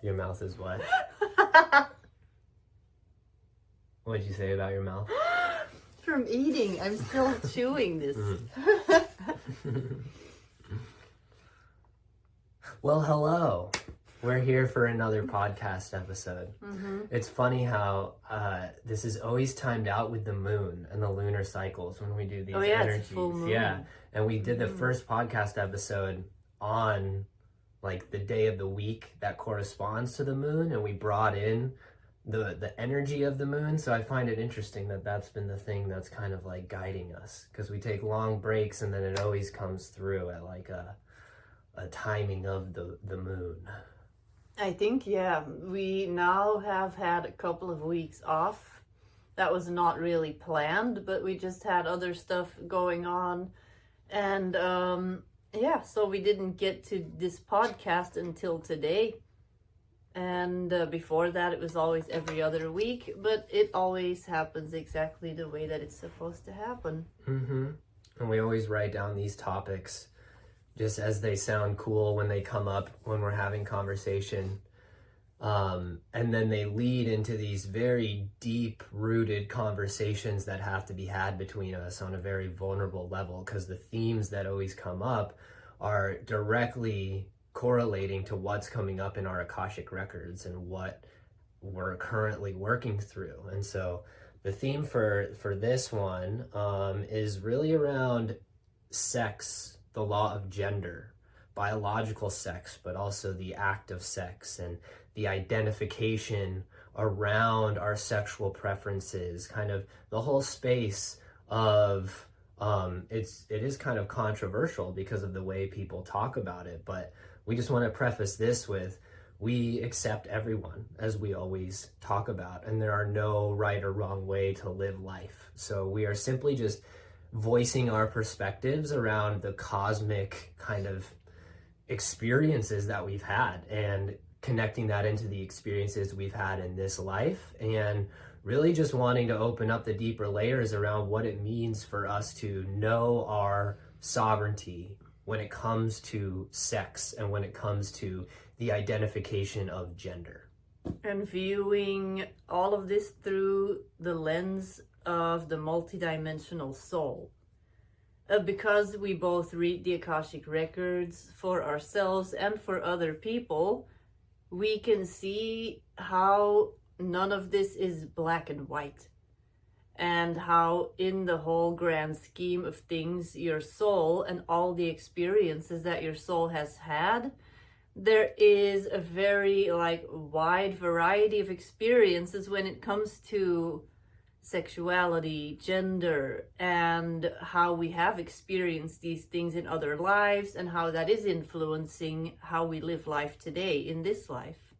Your mouth is what? What did you say about your mouth? From eating. I'm still chewing this. Well, hello. We're here for another podcast episode. It's funny how this is always timed out with the moon and the lunar cycles when we do these energies. It's a full moon. Yeah, and we did the first podcast episode on like the day of the week that corresponds to the moon, and we brought in the energy of the moon. So I find it interesting that that's been the thing that's kind of like guiding us, because we take long breaks and then it always comes through at like a timing of the moon. I think, we now have had a couple of weeks off. That was not really planned, but we just had other stuff going on. And so we didn't get to this podcast until today. And before that, it was always every other week, but it always happens exactly the way that it's supposed to happen. And we always write down these topics just as they sound cool when they come up when we're having conversation. And then they lead into these very deep-rooted conversations that have to be had between us on a very vulnerable level, because the themes that always come up are directly correlating to what's coming up in our Akashic records and what we're currently working through. And so the theme for this one is really around sex, the law of gender, biological sex, but also the act of sex and the identification around our sexual preferences, kind of the whole space of it is kind of controversial because of the way people talk about it, but we just want to preface this with, we accept everyone, as we always talk about, and there are no right or wrong way to live life. So we are simply just voicing our perspectives around the cosmic kind of experiences that we've had and connecting that into the experiences we've had in this life, and really just wanting to open up the deeper layers around what it means for us to know our sovereignty when it comes to sex and when it comes to the identification of gender. And viewing all of this through the lens of the multidimensional soul. Because we both read the Akashic records for ourselves and for other people, we can see how none of this is black and white. And how in the whole grand scheme of things, your soul and all the experiences that your soul has had, there is a very wide variety of experiences when it comes to sexuality, gender, and how we have experienced these things in other lives and how that is influencing how we live life today in this life.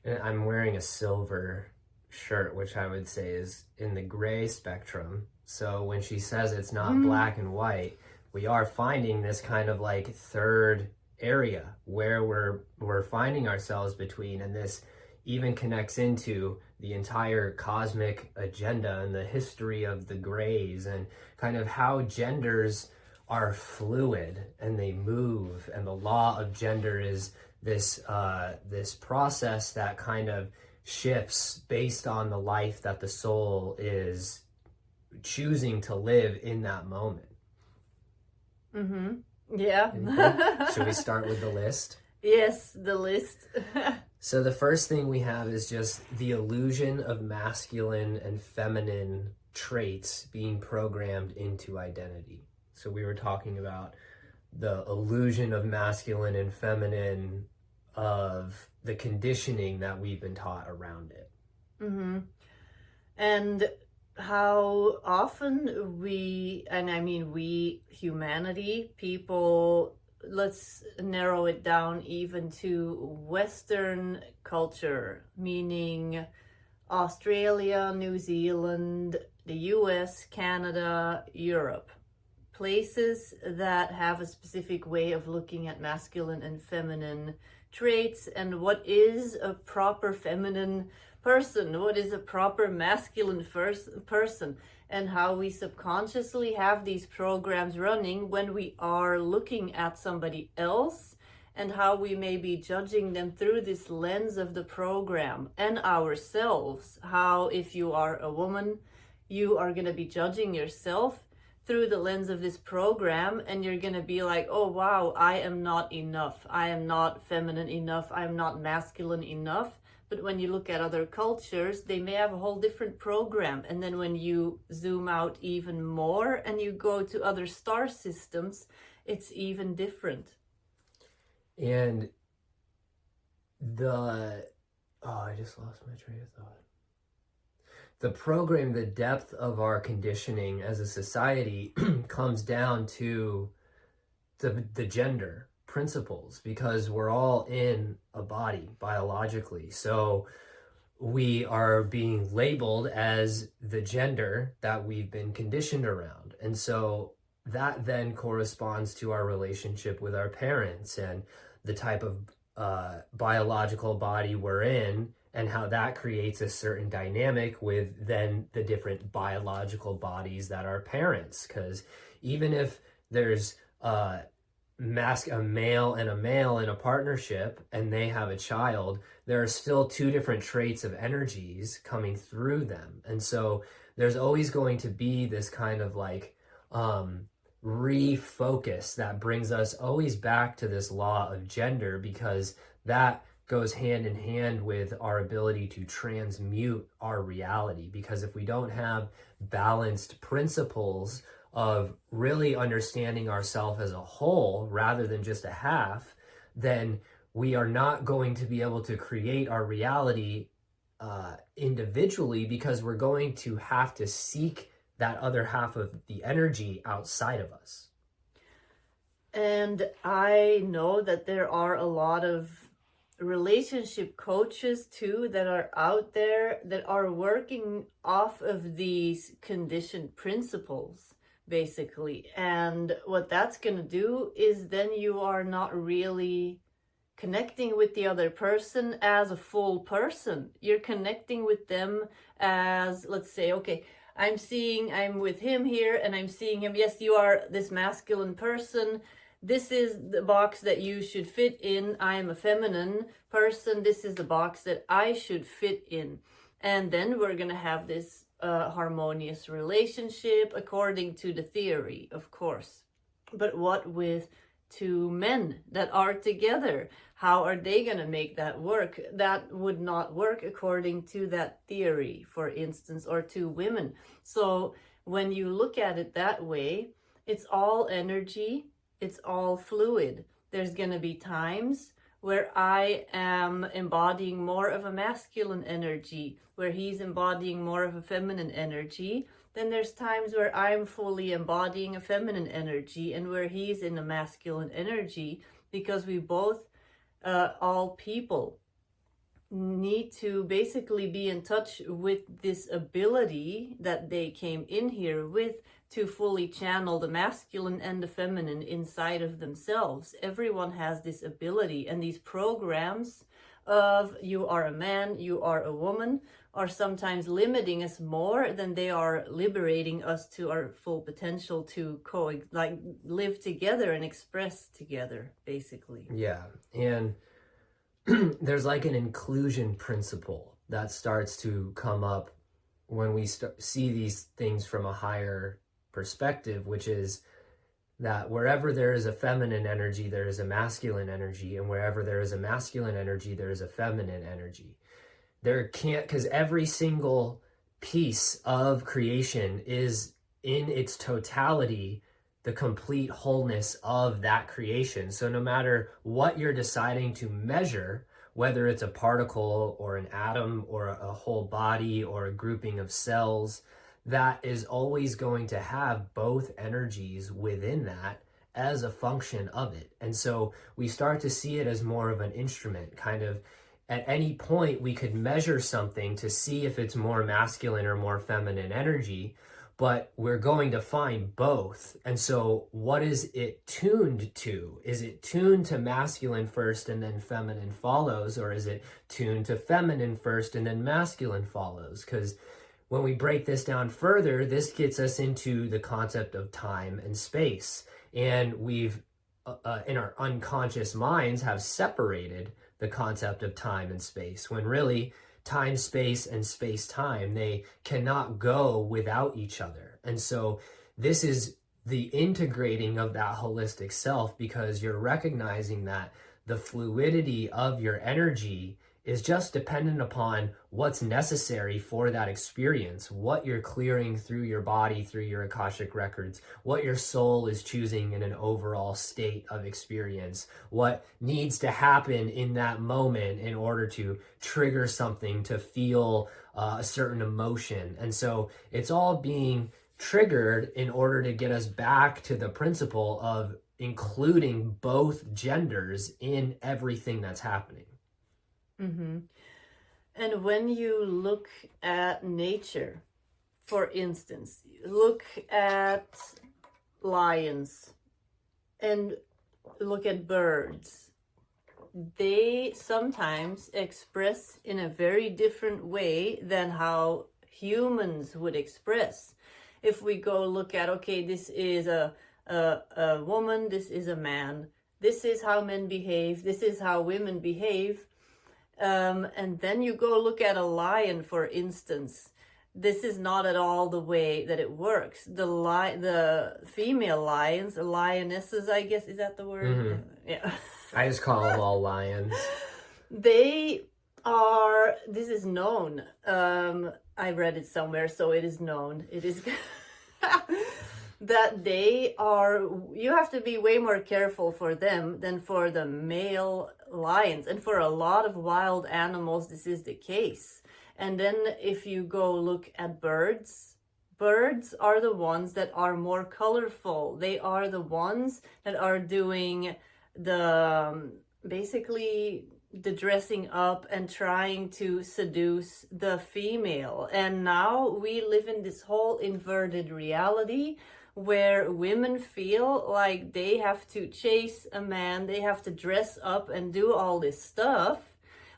And I'm wearing a silver shirt, which I would say is in the gray spectrum. So when she says it's not black and white, we are finding this kind of like third area where we're finding ourselves between, and this even connects into the entire cosmic agenda and the history of the grays and kind of how genders are fluid and they move, and the law of gender is this process that kind of shifts based on the life that the soul is choosing to live in that moment. Yeah. Should we start with the list? Yes, the list. So the first thing we have is just the illusion of masculine and feminine traits being programmed into identity. So we were talking about the illusion of masculine and feminine, of the conditioning that we've been taught around it. And how often we, humanity, people, let's narrow it down even to Western culture, meaning Australia, New Zealand, the US, Canada, Europe. Places that have a specific way of looking at masculine and feminine traits and what is a proper feminine person, what is a proper masculine person, and how we subconsciously have these programs running when we are looking at somebody else and how we may be judging them through this lens of the program and ourselves. How if you are a woman, you are going to be judging yourself through the lens of this program, and you're going to be like, oh wow, I am not enough, I am not feminine enough, I am not masculine enough. But when you look at other cultures, they may have a whole different program. And then when you zoom out even more and you go to other star systems, it's even different. And I just lost my train of thought. The program, the depth of our conditioning as a society comes down to the gender principles, because we're all in a body biologically. So we are being labeled as the gender that we've been conditioned around. And so that then corresponds to our relationship with our parents and the type of biological body we're in, and how that creates a certain dynamic with then the different biological bodies that are parents. Because even if there's a male and a male in a partnership and they have a child, there are still two different traits of energies coming through them. And so there's always going to be this kind of like refocus that brings us always back to this law of gender, because that goes hand in hand with our ability to transmute our reality. Because if we don't have balanced principles of really understanding ourselves as a whole rather than just a half, then we are not going to be able to create our reality individually, because we're going to have to seek that other half of the energy outside of us. And I know that there are a lot of relationship coaches too that are out there that are working off of these conditioned principles, basically. And what that's going to do is then you are not really connecting with the other person as a full person. You're connecting with them as, let's say, okay, I'm with him here and I'm seeing him. Yes, you are this masculine person. This is the box that you should fit in. I am a feminine person. This is the box that I should fit in. And then we're going to have this harmonious relationship according to the theory, of course. But what with two men that are together? How are they going to make that work? That would not work according to that theory, for instance, or two women. So when you look at it that way, it's all energy. It's all fluid. There's going to be times where I am embodying more of a masculine energy, where he's embodying more of a feminine energy. Then there's times where I'm fully embodying a feminine energy and where he's in a masculine energy, because we both, all people, need to basically be in touch with this ability that they came in here with, to fully channel the masculine and the feminine inside of themselves. Everyone has this ability, and these programs of you are a man, you are a woman, are sometimes limiting us more than they are liberating us to our full potential to live together and express together, basically. Yeah, and there's like an inclusion principle that starts to come up when we see these things from a higher perspective, which is that wherever there is a feminine energy, there is a masculine energy, and wherever there is a masculine energy, there is a feminine energy. Because every single piece of creation is in its totality the complete wholeness of that creation. So no matter what you're deciding to measure, whether it's a particle or an atom or a whole body or a grouping of cells, that is always going to have both energies within that as a function of it. And so we start to see it as more of an instrument. Kind of at any point we could measure something to see if it's more masculine or more feminine energy, but we're going to find both. And so what is it tuned to? Is it tuned to masculine first and then feminine follows? Or is it tuned to feminine first and then masculine follows? Because when we break this down further, this gets us into the concept of time and space. And we've in our unconscious minds have separated the concept of time and space, when really time, space, and space, time, they cannot go without each other. And so this is the integrating of that holistic self, because you're recognizing that the fluidity of your energy is just dependent upon what's necessary for that experience, what you're clearing through your body, through your Akashic records, what your soul is choosing in an overall state of experience, what needs to happen in that moment in order to trigger something, to feel a certain emotion. And so it's all being triggered in order to get us back to the principle of including both genders in everything that's happening. Mm-hmm. And when you look at nature, for instance, look at lions and look at birds, they sometimes express in a very different way than how humans would express. If we go look at, okay, this is a woman, this is a man, this is how men behave, this is how women behave. And then you go look at a lion, for instance. This is not at all the way that it works. The female lions, lionesses, I guess, is that the word? Mm-hmm. Yeah. I just call them all lions. They are, this is known. I read it somewhere, so it is known. It is that they are, you have to be way more careful for them than for the male lions. And for a lot of wild animals, this is the case. And then if you go look at birds, birds are the ones that are more colorful. They are the ones that are doing the, basically the dressing up and trying to seduce the female. And now we live in this whole inverted reality where women feel like they have to chase a man, they have to dress up and do all this stuff,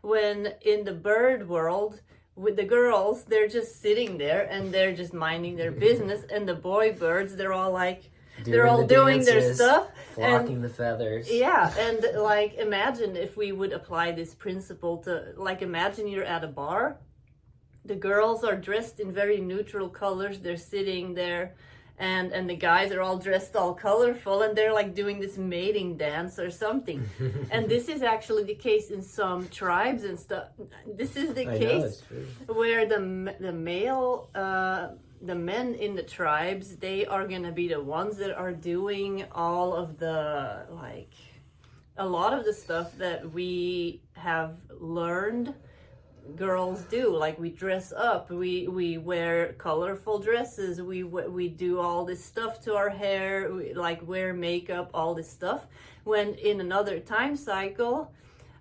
when in the bird world, with the girls, they're just sitting there and they're just minding their business, and the boy birds, they're all like, they're all doing their stuff, flocking the feathers. Yeah, and like imagine if we would apply this principle to, like, imagine you're at a bar, the girls are dressed in very neutral colors, they're sitting there, and the guys are all dressed all colorful, and they're like doing this mating dance or something. And this is actually the case in some tribes and stuff. This is the case where the male, the men in the tribes, they are gonna be the ones that are doing all of the, like, a lot of the stuff that we have learned girls do. Like, we dress up, we wear colorful dresses, we do all this stuff to our hair, we, like, wear makeup, all this stuff, when in another time cycle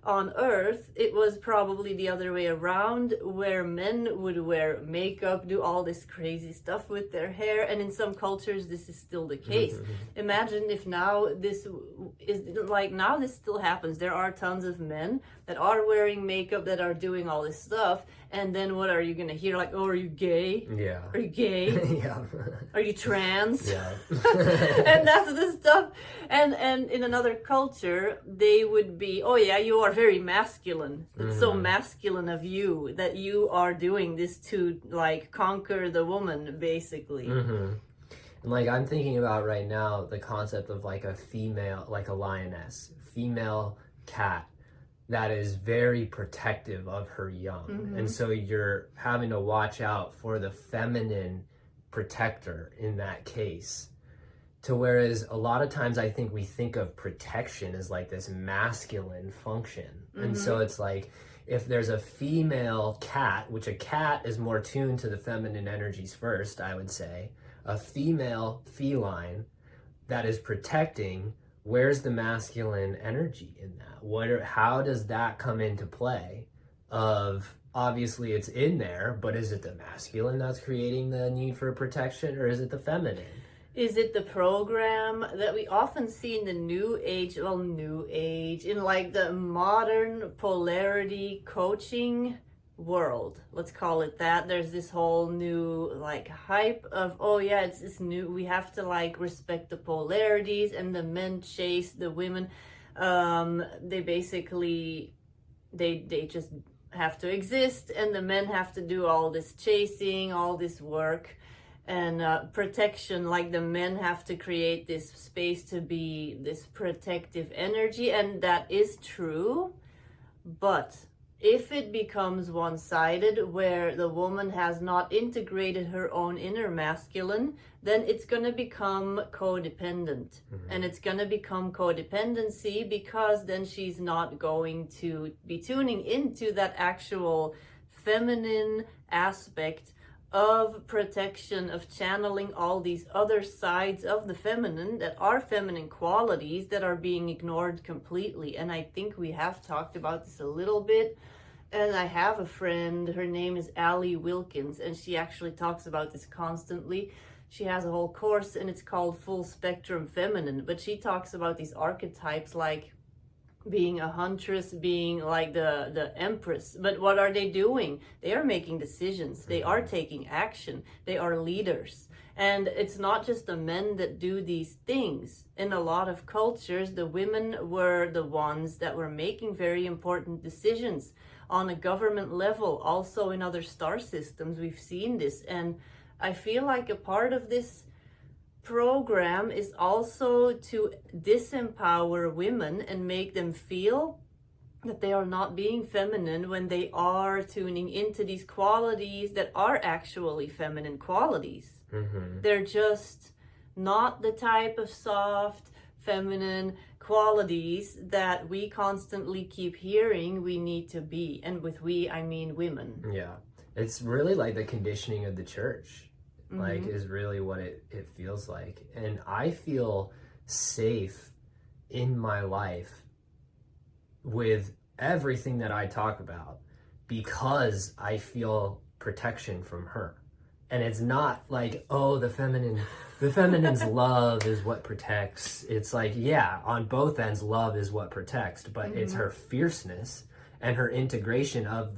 on Earth it was probably the other way around, where men would wear makeup, do all this crazy stuff with their hair, and in some cultures this is still the case. Imagine if now this is, like, now this still happens. There are tons of men that are wearing makeup, that are doing all this stuff, and then what are you gonna hear? Like, oh, are you gay? Yeah. Are you gay? Yeah. Are you trans? Yeah. And that's the stuff. And in another culture, they would be, oh yeah, you are very masculine. It's so masculine of you that you are doing this to, like, conquer the woman, basically. And like, I'm thinking about right now the concept of like a female, like a lioness, female cat that is very protective of her young. And so you're having to watch out for the feminine protector in that case. To whereas a lot of times I think we think of protection as like this masculine function. And so it's like, if there's a female cat, which a cat is more tuned to the feminine energies first, I would say, a female feline that is protecting, where's the masculine energy in that? How does that come into play? Of, obviously it's in there, but is it the masculine that's creating the need for protection, or is it the feminine? Is it the program that we often see in the new age, in like the modern polarity coaching, world, let's call it that. There's this whole new like hype of, oh yeah, it's this new, we have to like respect the polarities, and the men chase the women. They basically they just have to exist, and the men have to do all this chasing, all this work and protection. Like the men have to create this space to be this protective energy, and that is true. But if it becomes one-sided, where the woman has not integrated her own inner masculine, then it's going to become codependent. And it's going to become codependency, because then she's not going to be tuning into that actual feminine aspect of protection, of channeling all these other sides of the feminine that are feminine qualities that are being ignored completely. And I think we have talked about this a little bit. And I have a friend, her name is Allie Wilkins, and she actually talks about this constantly. She has a whole course, and it's called Full Spectrum Feminine. But she talks about these archetypes, like being a huntress, being like the empress. But what are they doing? They are making decisions. They are taking action. They are leaders. And it's not just the men that do these things. In a lot of cultures, the women were the ones that were making very important decisions on a government level. Also in other star systems, we've seen this. And I feel like a part of this program is also to disempower women and make them feel that they are not being feminine when they are tuning into these qualities that are actually feminine qualities. They're just not the type of soft, feminine qualities that we constantly keep hearing we need to be. And with we, I mean women. Yeah. It's really like the conditioning of the church. Like is really what it feels like. And I feel safe in my life with everything that I talk about because I feel protection from her. And it's not like, oh, the feminine's love is what protects. It's like, yeah, on both ends, love is what protects, but it's her fierceness and her integration of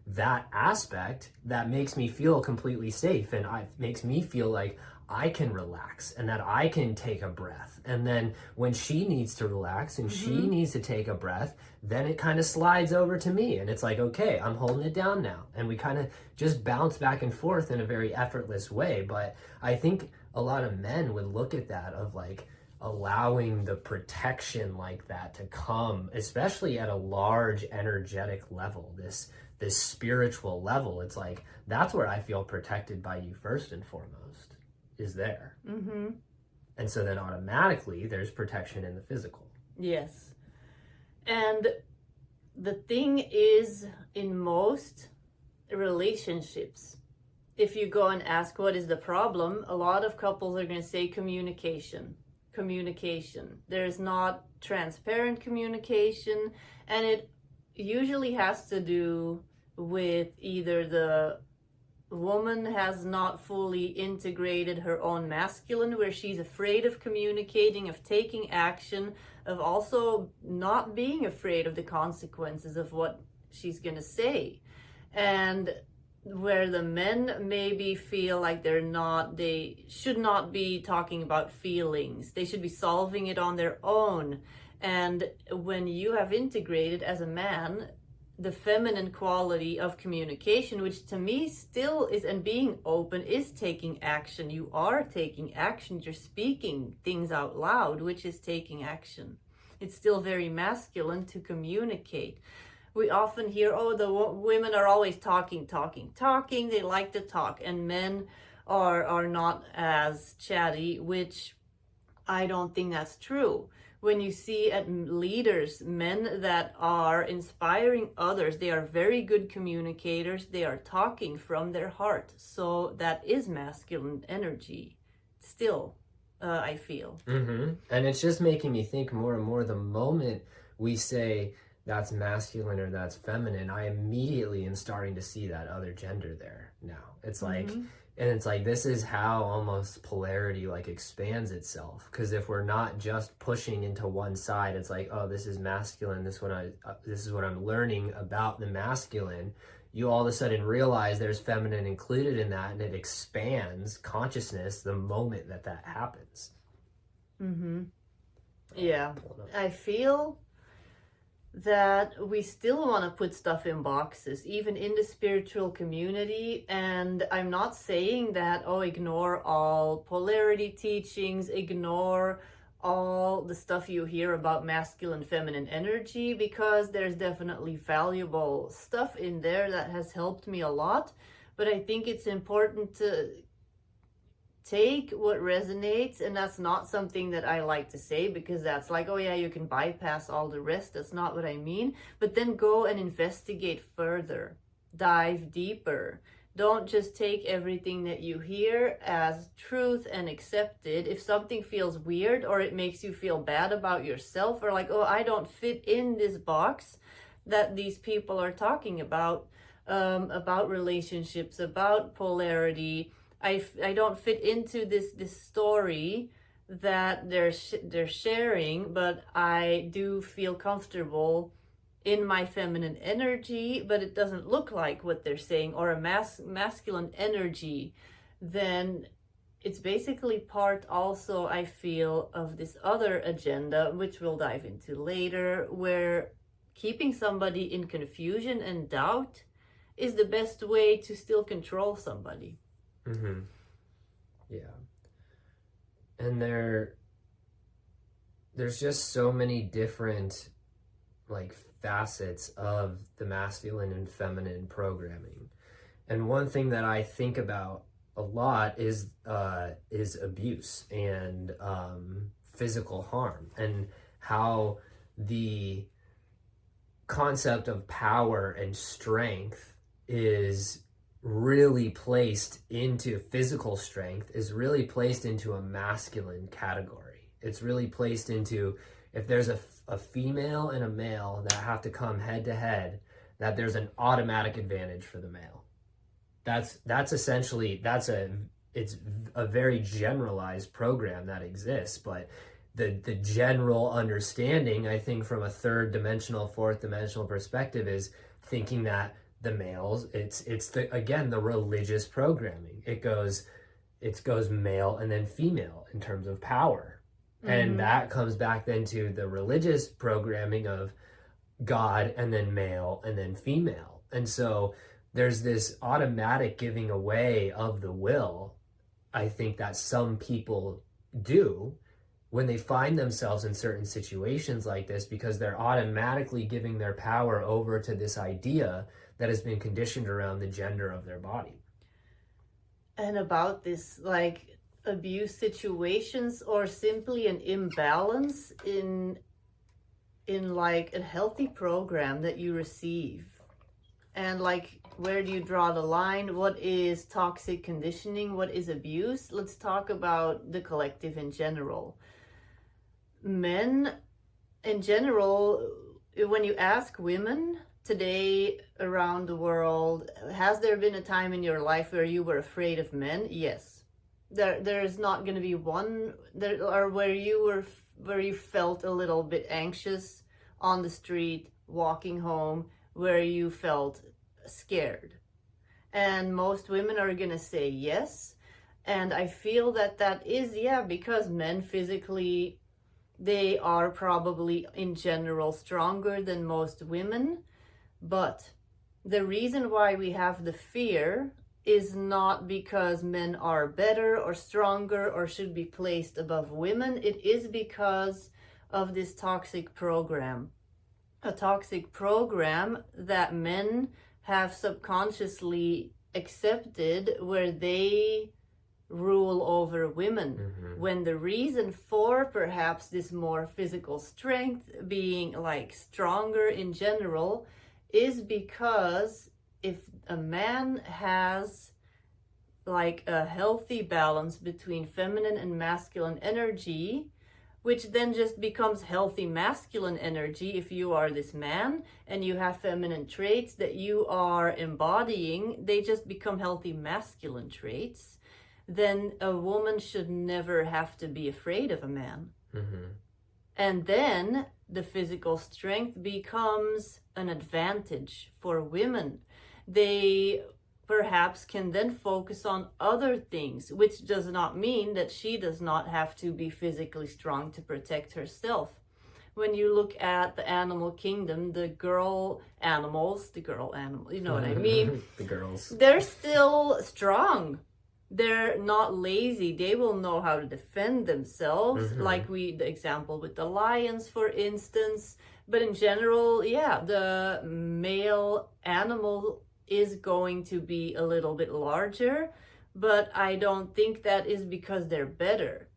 that aspect that makes me feel completely safe, and makes me feel like I can relax and that I can take a breath. And then when she needs to relax and she needs to take a breath, then it kind of slides over to me, and it's like, okay, I'm holding it down now. And we kind of just bounce back and forth in a very effortless way. But I think a lot of men would look at that of like allowing the protection like that to come, especially at a large energetic level, this spiritual level. It's like, that's where I feel protected by you first and foremost, is there. And so then automatically there's protection in the physical. Yes. And the thing is, in most relationships, if you go and ask what is the problem, a lot of couples are going to say communication. There's not transparent communication, and it usually has to do with either the woman has not fully integrated her own masculine, where she's afraid of communicating, of taking action, of also not being afraid of the consequences of what she's going to say. And where the men maybe feel like they should not be talking about feelings. They should be solving it on their own. And when you have integrated as a man the feminine quality of communication, which to me still is, and being open is taking action. You are taking action. You're speaking things out loud, which is taking action. It's still very masculine to communicate. We often hear, oh, the women are always talking. They like to talk, and men are not as chatty, which I don't think that's true. When you see at leaders, men that are inspiring others, they are very good communicators. They are talking from their heart. So that is masculine energy still, I feel. And it's just making me think more and more, the moment we say that's masculine or that's feminine, I immediately am starting to see that other gender there now. It's like, and it's like, this is how almost polarity like expands itself. Because if we're not just pushing into one side, it's like, oh, this is masculine. This is what I'm learning about the masculine. you all of a sudden realize there's feminine included in that, and it expands consciousness the moment that happens. Yeah, I feel that we still want to put stuff in boxes, even in the spiritual community. And I'm not saying that, oh, ignore all polarity teachings, ignore all the stuff you hear about masculine, feminine energy, because there's definitely valuable stuff in there that has helped me a lot. But I think it's important to take what resonates, and that's not something that I like to say, because that's like, oh yeah, you can bypass all the rest. That's not what I mean. But then go and investigate further, dive deeper. Don't just take everything that you hear as truth and accept it. If something feels weird, or it makes you feel bad about yourself, or like, oh, I don't fit in this box that these people are talking about relationships, about polarity, I don't fit into this story that they're sharing, but I do feel comfortable in my feminine energy, but it doesn't look like what they're saying, or a masculine energy. Then it's basically part also, I feel, of this other agenda, which we'll dive into later, where keeping somebody in confusion and doubt is the best way to still control somebody. Yeah. And there's just so many different like facets of the masculine and feminine programming. And one thing that I think about a lot is abuse and physical harm, and how the concept of power and strength is really placed into physical strength, is really placed into a masculine category. It's really placed into, if there's a female and a male that have to come head to head, that there's an automatic advantage for the male. That's essentially, it's a very generalized program that exists, but the general understanding, I think, from a third dimensional, fourth dimensional perspective, is thinking that the males, it's the, again, the religious programming. It goes male and then female in terms of power. And that comes back then to the religious programming of God, and then male, and then female. And so there's this automatic giving away of the will, I think, that some people do when they find themselves in certain situations like this, because they're automatically giving their power over to this idea that has been conditioned around the gender of their body. And about this, like, abuse situations, or simply an imbalance in like a healthy program that you receive, and like, where do you draw the line? What is toxic conditioning? What is abuse? Let's talk about the collective in general. Men in general, when you ask women today around the world, has there been a time in your life where you were afraid of men? Yes. There's not going to be one there, or where you felt a little bit anxious on the street, walking home, where you felt scared. And most women are going to say yes. And I feel that is, because men physically, they are probably in general stronger than most women. But the reason why we have the fear is not because men are better or stronger or should be placed above women. It is because of this toxic program. A toxic program that men have subconsciously accepted, where they rule over women. When the reason for perhaps this more physical strength, being like stronger in general, is because if a man has like a healthy balance between feminine and masculine energy, which then just becomes healthy masculine energy if you are this man and you have feminine traits that you are embodying, they just become healthy masculine traits, then a woman should never have to be afraid of a man. And then the physical strength becomes an advantage for women. they perhaps can then focus on other things, which does not mean that she does not have to be physically strong to protect herself. When you look at the animal kingdom, the girl animals, you know what I mean? The girls. They're still strong. They're not lazy. They will know how to defend themselves, like the example with the lions, for instance. But in general, yeah, the male animal is going to be a little bit larger, but I don't think that is because they're better.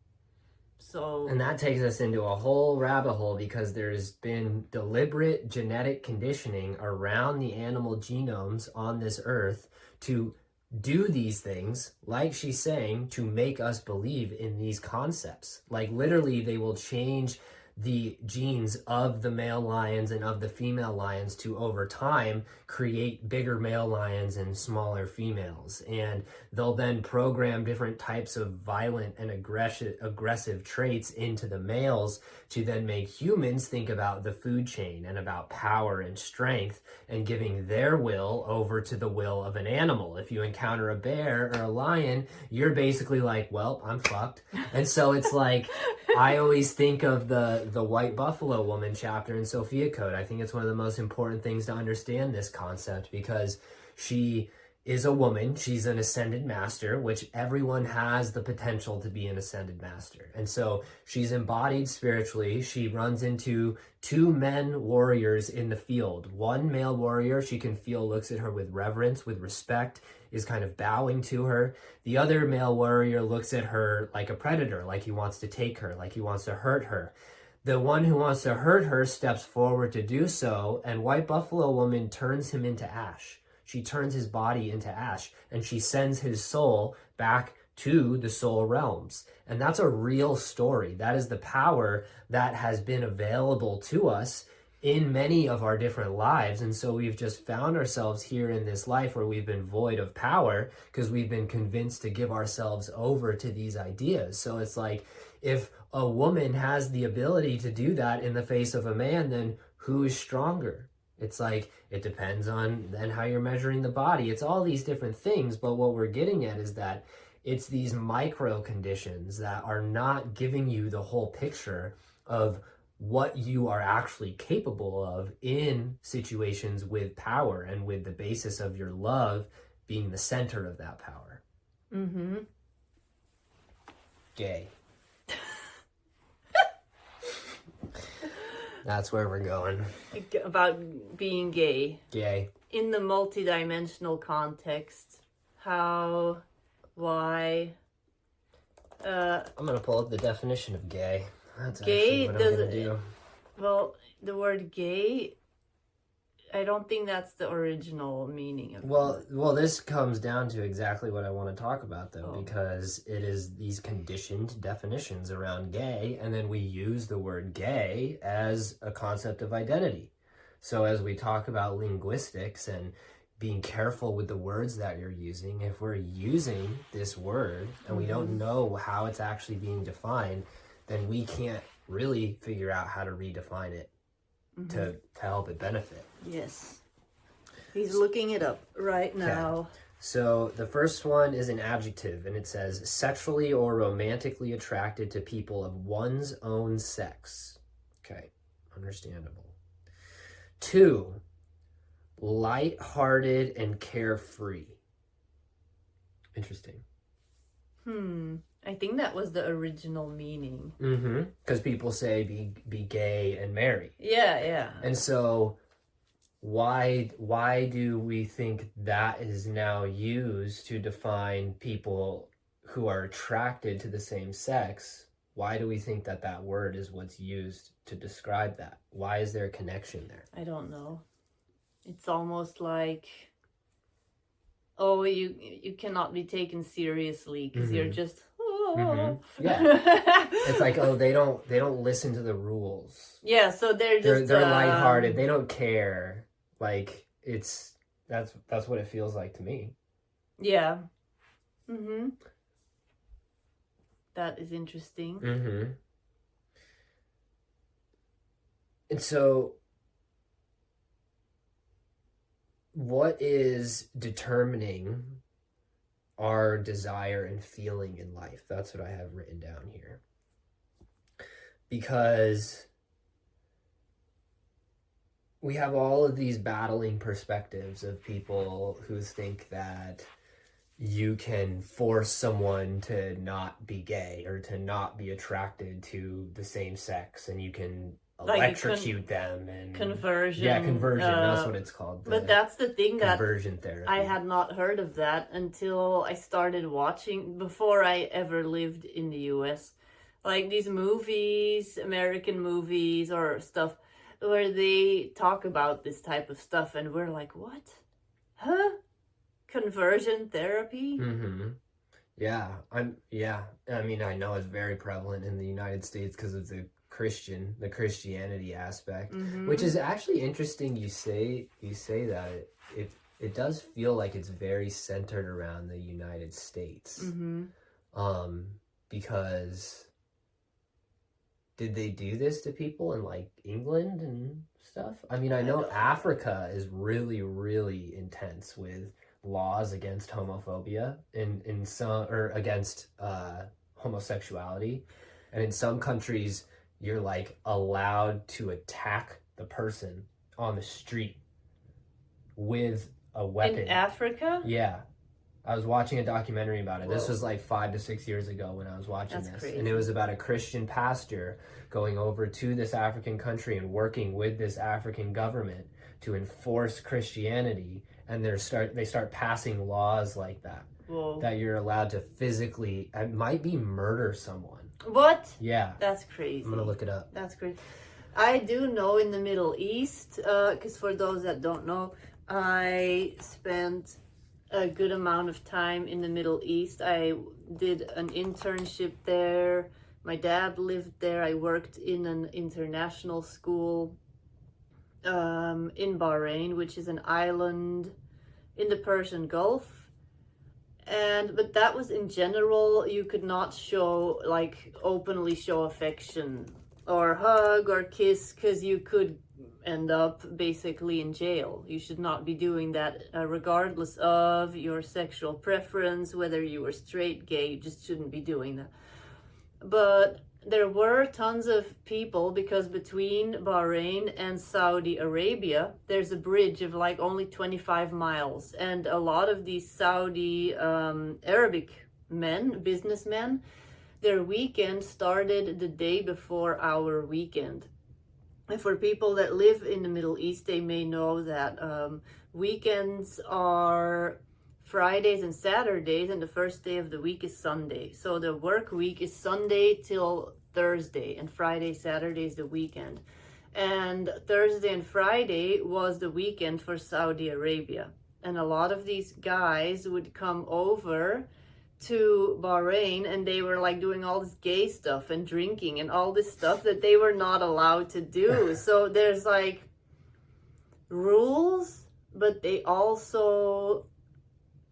So, and that takes us into a whole rabbit hole, because there's been deliberate genetic conditioning around the animal genomes on this earth to do these things, like she's saying, to make us believe in these concepts. Like literally they will change the genes of the male lions and of the female lions to, over time, create bigger male lions and smaller females. And they'll then program different types of violent and aggressive traits into the males to then make humans think about the food chain and about power and strength, and giving their will over to the will of an animal. If you encounter a bear or a lion, you're basically like, well, I'm fucked. And so it's like, I always think of the White Buffalo Woman chapter in Sophia Code. I think it's one of the most important things to understand this concept, because she is a woman. She's an ascended master, which everyone has the potential to be an ascended master. And so she's embodied spiritually. She runs into two men warriors in the field. One male warrior she can feel looks at her with reverence, with respect, is kind of bowing to her. The other male warrior looks at her like a predator, like he wants to take her, like he wants to hurt her. The one who wants to hurt her steps forward to do so, and White Buffalo Woman turns him into ash. She turns his body into ash, and she sends his soul back to the soul realms. And that's a real story. That is the power that has been available to us in many of our different lives. And so we've just found ourselves here in this life where we've been void of power because we've been convinced to give ourselves over to these ideas. So it's like, if a woman has the ability to do that in the face of a man, then who is stronger? It's like, it depends on then how you're measuring the body. It's all these different things, but what we're getting at is that it's these micro conditions that are not giving you the whole picture of what you are actually capable of in situations with power, and with the basis of your love being the center of that power. Gay. That's where we're going. About being gay. Gay. In the multidimensional context, how, why? I'm going to pull up the definition of gay. That's Gay, actually what I'm going to do. Well, the word gay, I don't think that's the original meaning of it. Well, this comes down to exactly what I want to talk about, though, because it is these conditioned definitions around gay, and then we use the word gay as a concept of identity. So as we talk about linguistics and being careful with the words that you're using, if we're using this word and we don't know how it's actually being defined, then we can't really figure out how to redefine it to help it benefit. Yes. He's looking it up right now. Okay. So the first one is an adjective, and it says sexually or romantically attracted to people of one's own sex. Okay, understandable. 2, light-hearted and carefree. Interesting. I think that was the original meaning. Because people say be gay and marry. Yeah. And so why do we think that is now used to define people who are attracted to the same sex? Why do we think that word is what's used to describe that? Why is there a connection there? I don't know. It's almost like, oh, you cannot be taken seriously because you're just Yeah. It's like, oh, they don't listen to the rules. Yeah, so they're lighthearted. They don't care. Like, that's what it feels like to me. Yeah. That is interesting. And so what is determining our desire and feeling in life? That's what I have written down here. Because we have all of these battling perspectives of people who think that you can force someone to not be gay or to not be attracted to the same sex, and you can electrocute them and conversion. Yeah, conversion. That's what it's called. But that's the thing, that conversion therapy. I had not heard of that until I started watching, before I ever lived in the US, like these movies, American movies or stuff, where they talk about this type of stuff, and we're like, what? Huh? Conversion therapy? Mm-hmm. Yeah, I mean, I know it's very prevalent in the United States because of the Christianity aspect, which is actually interesting. You say that it does feel like it's very centered around the United States, because did they do this to people in like England and stuff? I mean, I know Africa is really, really intense with laws against homophobia in some, or against homosexuality, and in some countries you're like allowed to attack the person on the street with a weapon. In Africa? Yeah. I was watching a documentary about it. Whoa. This was like 5 to 6 years ago when I was watching That's this. crazy. And it was about a Christian pastor going over to this African country and working with this African government to enforce Christianity. And they start passing laws like that. Whoa. That you're allowed to physically, it might be murder someone. What? Yeah. That's crazy. I'm going to look it up. That's crazy. I do know in the Middle East, because for those that don't know, I spent a good amount of time in the Middle East. I did an internship there. My dad lived there. I worked in an international school in Bahrain, which is an island in the Persian Gulf. But that was in general. You could not openly show affection or hug or kiss, because you could end up basically in jail. You should not be doing that, regardless of your sexual preference, whether you were straight, gay. You just shouldn't be doing that. But there were tons of people, because between Bahrain and Saudi Arabia, there's a bridge of like only 25 miles. And a lot of these Saudi Arabic men, businessmen, their weekend started the day before our weekend. And for people that live in the Middle East, they may know that weekends are Fridays and Saturdays, and the first day of the week is Sunday. So the work week is Sunday till Thursday, and Friday, Saturday is the weekend. And Thursday and Friday was the weekend for Saudi Arabia. And a lot of these guys would come over to Bahrain, and they were like doing all this gay stuff and drinking and all this stuff that they were not allowed to do. So there's like rules, but they also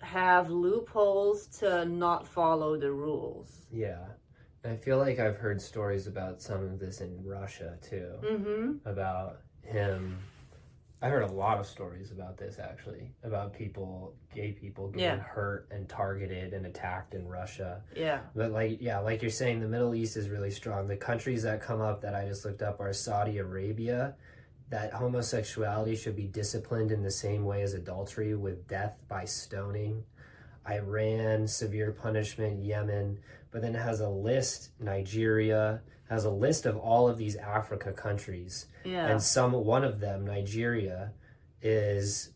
have loopholes to not follow the rules. Yeah. I feel like I've heard stories about some of this in Russia too. About him. I heard a lot of stories about this, actually, about gay people getting hurt and targeted and attacked in Russia. Yeah. But like you're saying, the Middle East is really strong. The countries that come up that I just looked up are Saudi Arabia, that homosexuality should be disciplined in the same way as adultery, with death by stoning. Iran, severe punishment. Yemen. But then it has a list, Nigeria, has a list of all of these Africa countries. Yeah. And one of them, Nigeria, is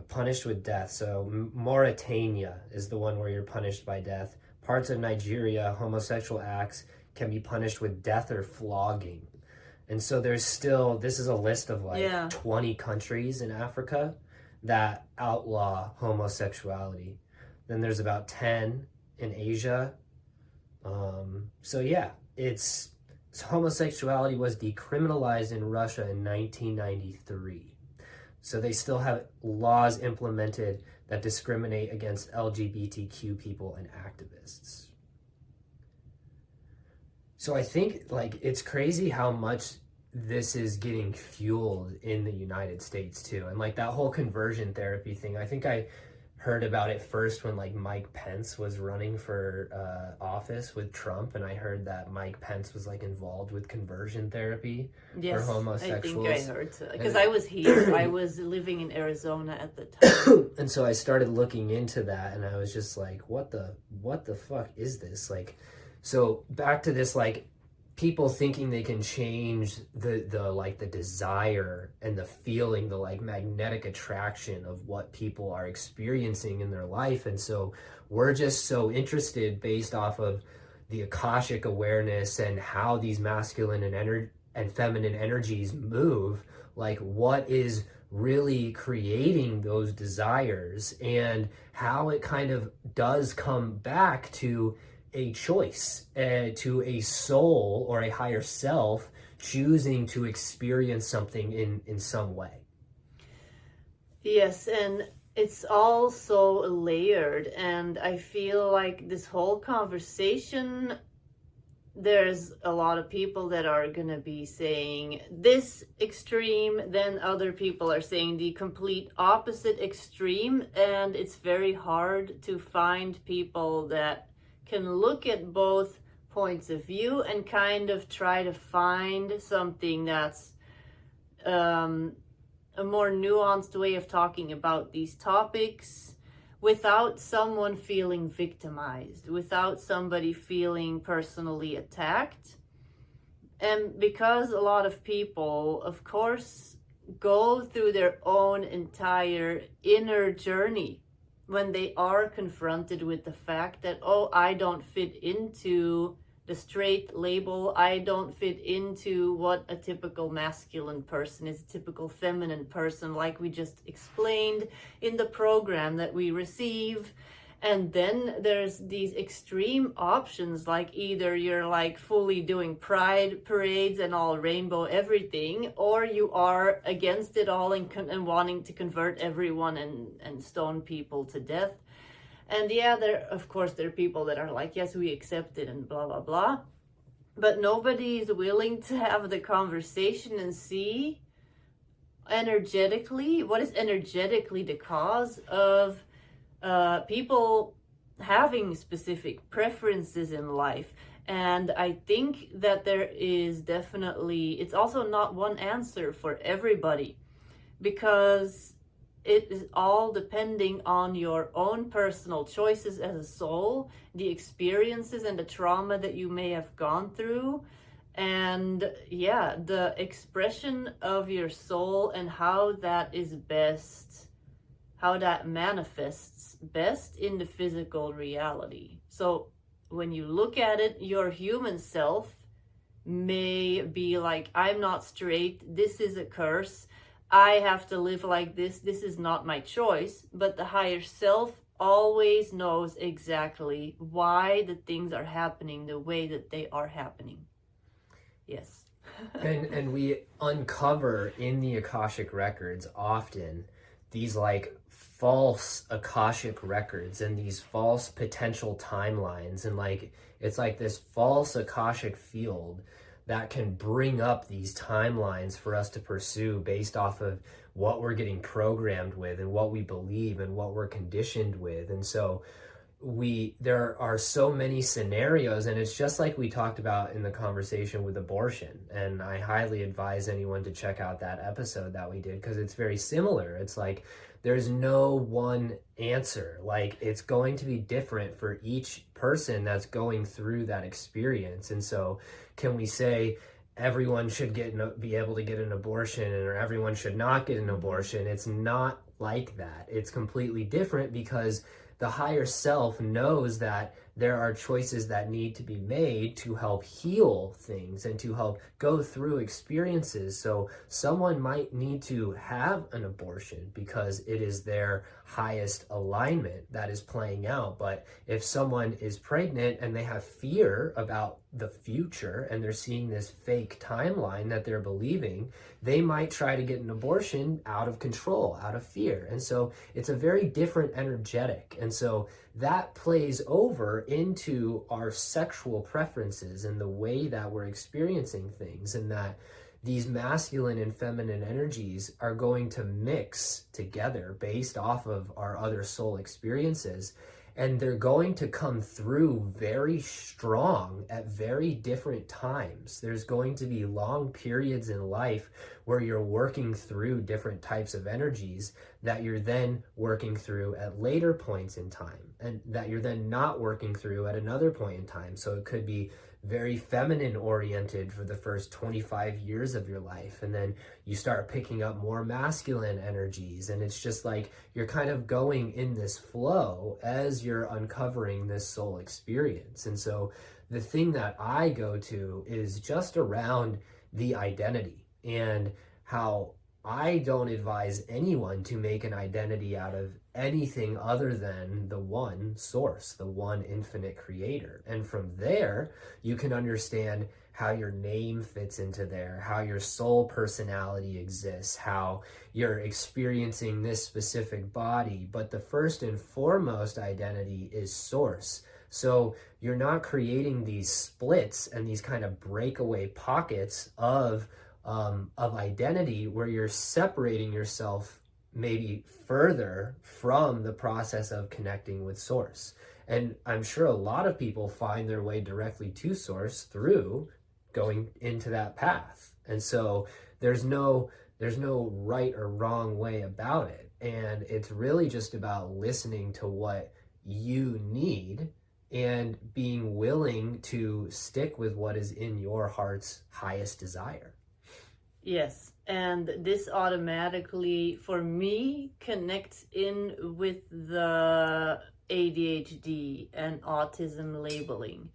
punished with death. So Mauritania is the one where you're punished by death. Parts of Nigeria, homosexual acts can be punished with death or flogging. And so this is a list of 20 countries in Africa that outlaw homosexuality. Then there's about 10 in Asia. Homosexuality was decriminalized in Russia in 1993. So they still have laws implemented that discriminate against LGBTQ people and activists. So I think it's crazy how much this is getting fueled in the United States too. And like that whole conversion therapy thing, I think I heard about it first when like Mike Pence was running for office with Trump, and I heard that Mike Pence was like involved with conversion therapy for homosexuals. I think I heard so, because I was here. I was living in Arizona at the time. And so I started looking into that, and I was just like, what the fuck is this? Like, so back to this, like, people thinking they can change the like the desire and the feeling, the like magnetic attraction of what people are experiencing in their life. And so we're just so interested, based off of the Akashic awareness and how these masculine and feminine energies move, like what is really creating those desires, and how it kind of does come back to a choice, to a soul or a higher self choosing to experience something in some way. Yes, and it's all so layered, and I feel like this whole conversation, there's a lot of people that are gonna be saying this extreme, then other people are saying the complete opposite extreme, and it's very hard to find people that can look at both points of view and kind of try to find something that's a more nuanced way of talking about these topics without someone feeling victimized, without somebody feeling personally attacked. And because a lot of people, of course, go through their own entire inner journey when they are confronted with the fact that, oh, I don't fit into the straight label, I don't fit into what a typical masculine person is, a typical feminine person, like we just explained in the program that we receive. And then there's these extreme options, like either you're like fully doing pride parades and all rainbow everything, or you are against it all and wanting to convert everyone and stone people to death. And yeah, there are people that are like, yes, we accept it and blah, blah, blah. But nobody is willing to have the conversation and see energetically, what is energetically the cause of people having specific preferences in life. And I think that there is definitely, it's also not one answer for everybody, because it is all depending on your own personal choices as a soul, the experiences and the trauma that you may have gone through, and yeah, the expression of your soul and how that is best, how that manifests best in the physical reality. So when you look at it, your human self may be like, I'm not straight, this is a curse, I have to live like this is not my choice. But the higher self always knows exactly why the things are happening the way that they are happening. Yes. and we uncover in the Akashic records often these like false Akashic records and these false potential timelines, and like it's like this false Akashic field that can bring up these timelines for us to pursue based off of what we're getting programmed with and what we believe and what we're conditioned with. And so there are so many scenarios, and it's just like we talked about in the conversation with abortion, and I highly advise anyone to check out that episode that we did, because it's very similar. It's like there's no one answer, like it's going to be different for each person that's going through that experience. And so can we say everyone should be able to get an abortion, or everyone should not get an abortion? It's not like that. It's completely different, because the higher self knows that there are choices that need to be made to help heal things and to help go through experiences. So someone might need to have an abortion because it is their highest alignment that is playing out. But if someone is pregnant and they have fear about the future and they're seeing this fake timeline that they're believing, they might try to get an abortion out of control, out of fear. And so it's a very different energetic. And so that plays over into our sexual preferences and the way that we're experiencing things, and that these masculine and feminine energies are going to mix together based off of our other soul experiences. And they're going to come through very strong at very different times. There's going to be long periods in life where you're working through different types of energies that you're then working through at later points in time, and that you're then not working through at another point in time. So it could be very feminine oriented for the first 25 years of your life, and then you start picking up more masculine energies, and it's just like you're kind of going in this flow as you're uncovering this soul experience. And so the thing that I go to is just around the identity, and how I don't advise anyone to make an identity out of anything other than the one source, the one infinite creator. And from there, you can understand how your name fits into there, how your soul personality exists, how you're experiencing this specific body. But the first and foremost identity is source. So you're not creating these splits and these kind of breakaway pockets of identity where you're separating yourself maybe further from the process of connecting with source. And I'm sure a lot of people find their way directly to source through going into that path. And so there's no right or wrong way about it. And it's really just about listening to what you need and being willing to stick with what is in your heart's highest desire. Yes, and this automatically, for me, connects in with the ADHD and autism labeling,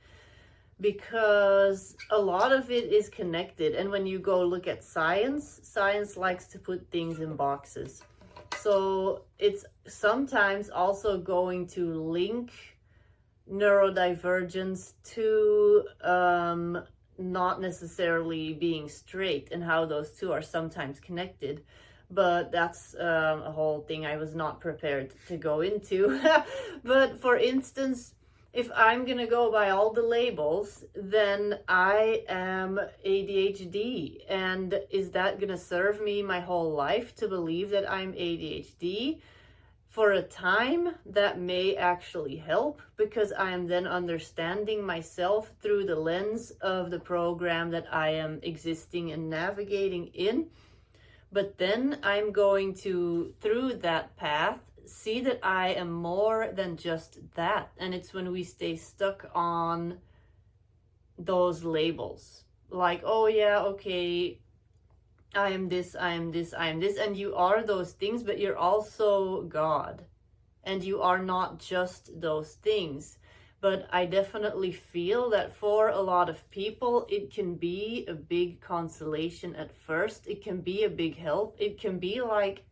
because a lot of it is connected. And when you go look at science likes to put things in boxes. So it's sometimes also going to link neurodivergence to not necessarily being straight, and how those two are sometimes connected. But that's a whole thing I was not prepared to go into. But for instance, if I'm gonna go by all the labels, then I am ADHD. And is that gonna serve me my whole life to believe that I'm ADHD? For a time, that may actually help, because I am then understanding myself through the lens of the program that I am existing and navigating in. But then I'm going to, through that path, see that I am more than just that. And it's when we stay stuck on those labels. Like, oh yeah, okay, I am this, I am this, I am this, and you are those things, but you're also God, and you are not just those things. But I definitely feel that for a lot of people, it can be a big consolation at first. It can be a big help. It can be like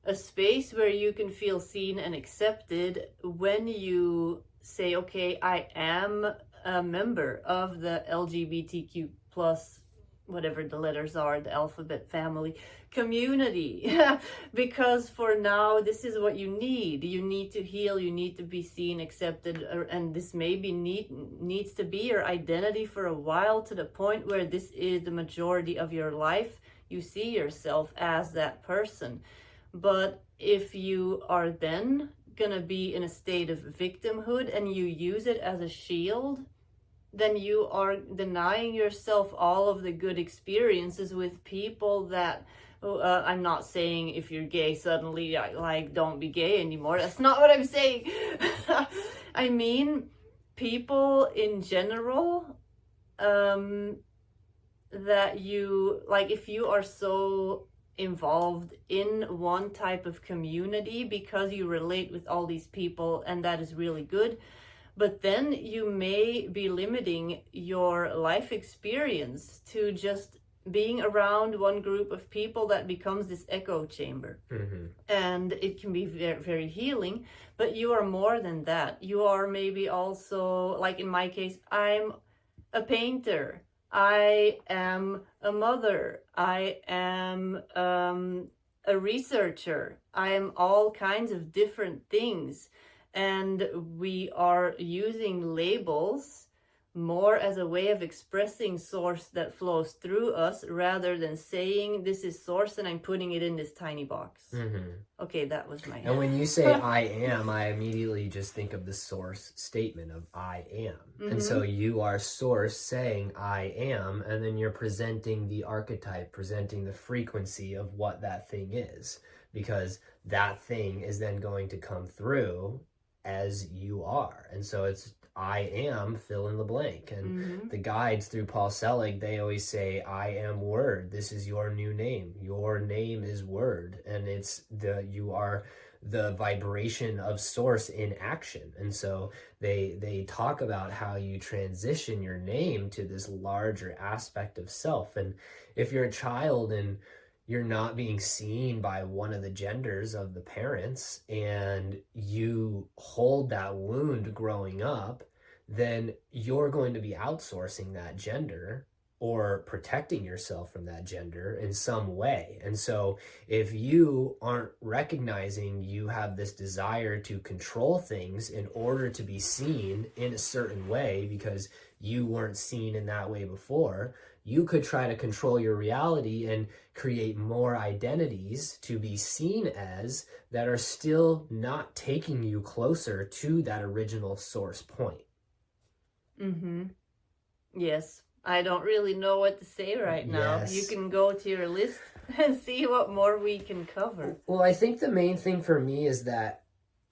a space where you can feel seen and accepted when you say, okay, I am a member of the LGBTQ plus, whatever the letters are, the alphabet family community. Because for now, this is what you need. You need to heal, you need to be seen, accepted, and this maybe needs to be your identity for a while, to the point where this is the majority of your life. You see yourself as that person. But if you are then gonna be in a state of victimhood and you use it as a shield, then you are denying yourself all of the good experiences with people that, I'm not saying if you're gay suddenly like don't be gay anymore. That's not what I'm saying. I mean, people in general, that you, like, if you are so involved in one type of community because you relate with all these people, and that is really good. But then you may be limiting your life experience to just being around one group of people that becomes this echo chamber. Mm-hmm. And it can be very, very healing, but you are more than that. You are maybe also, like in my case, I'm a painter. I am a mother. I am a researcher. I am all kinds of different things. And we are using labels more as a way of expressing source that flows through us, rather than saying this is source and I'm putting it in this tiny box. Okay, that was my... And when you say I am, I immediately just think of the source statement of I am. And so you are source saying I am, and then you're presenting the archetype, presenting the frequency of what that thing is, because that thing is then going to come through as you are. And so it's I am, fill in the blank. And the guides through Paul Selig, they always say, I am word. This is your new name. Your name is word. And you are the vibration of source in action. And so they talk about how you transition your name to this larger aspect of self. And if you're a child and you're not being seen by one of the genders of the parents, and you hold that wound growing up, then you're going to be outsourcing that gender or protecting yourself from that gender in some way. And so if you aren't recognizing you have this desire to control things in order to be seen in a certain way because you weren't seen in that way before, you could try to control your reality and create more identities to be seen as that are still not taking you closer to that original source point. Yes. I don't really know what to say right now. Yes. You can go to your list and see what more we can cover. Well, I think the main thing for me is that,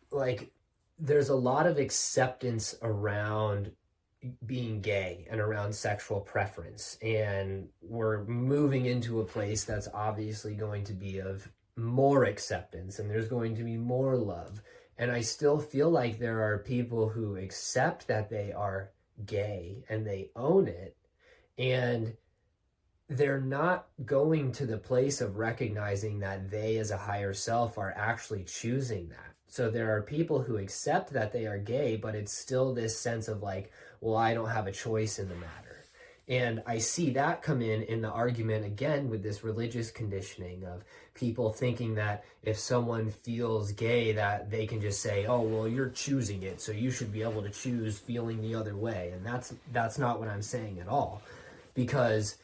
like, there's a lot of acceptance around being gay and around sexual preference, and we're moving into a place that's obviously going to be of more acceptance, and there's going to be more love. And I still feel like there are people who accept that they are gay and they own it, and they're not going to the place of recognizing that they as a higher self are actually choosing that. So there are people who accept that they are gay, but it's still this sense of like, well, I don't have a choice in the matter. And I see that come in the argument again with this religious conditioning of people thinking that if someone feels gay, that they can just say, oh, well, you're choosing it, so you should be able to choose feeling the other way. And that's not what I'm saying at all, because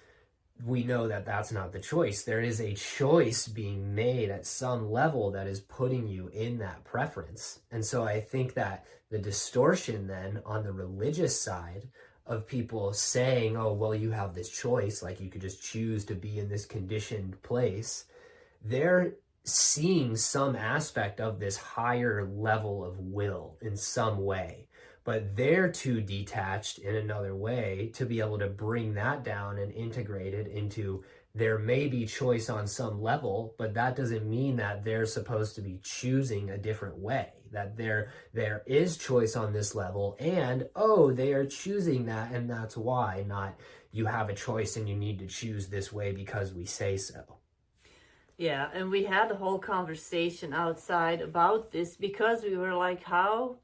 we know that that's not the choice. There is a choice being made at some level that is putting you in that preference. And so I think that the distortion then on the religious side of people saying, oh, well, you have this choice, like you could just choose to be in this conditioned place, they're seeing some aspect of this higher level of will in some way, but they're too detached in another way to be able to bring that down and integrate it into there may be choice on some level, but that doesn't mean that they're supposed to be choosing a different way, that there is choice on this level, and oh, they are choosing that, and that's why, not you have a choice and you need to choose this way because we say so. Yeah, and we had a whole conversation outside about this because we were like, how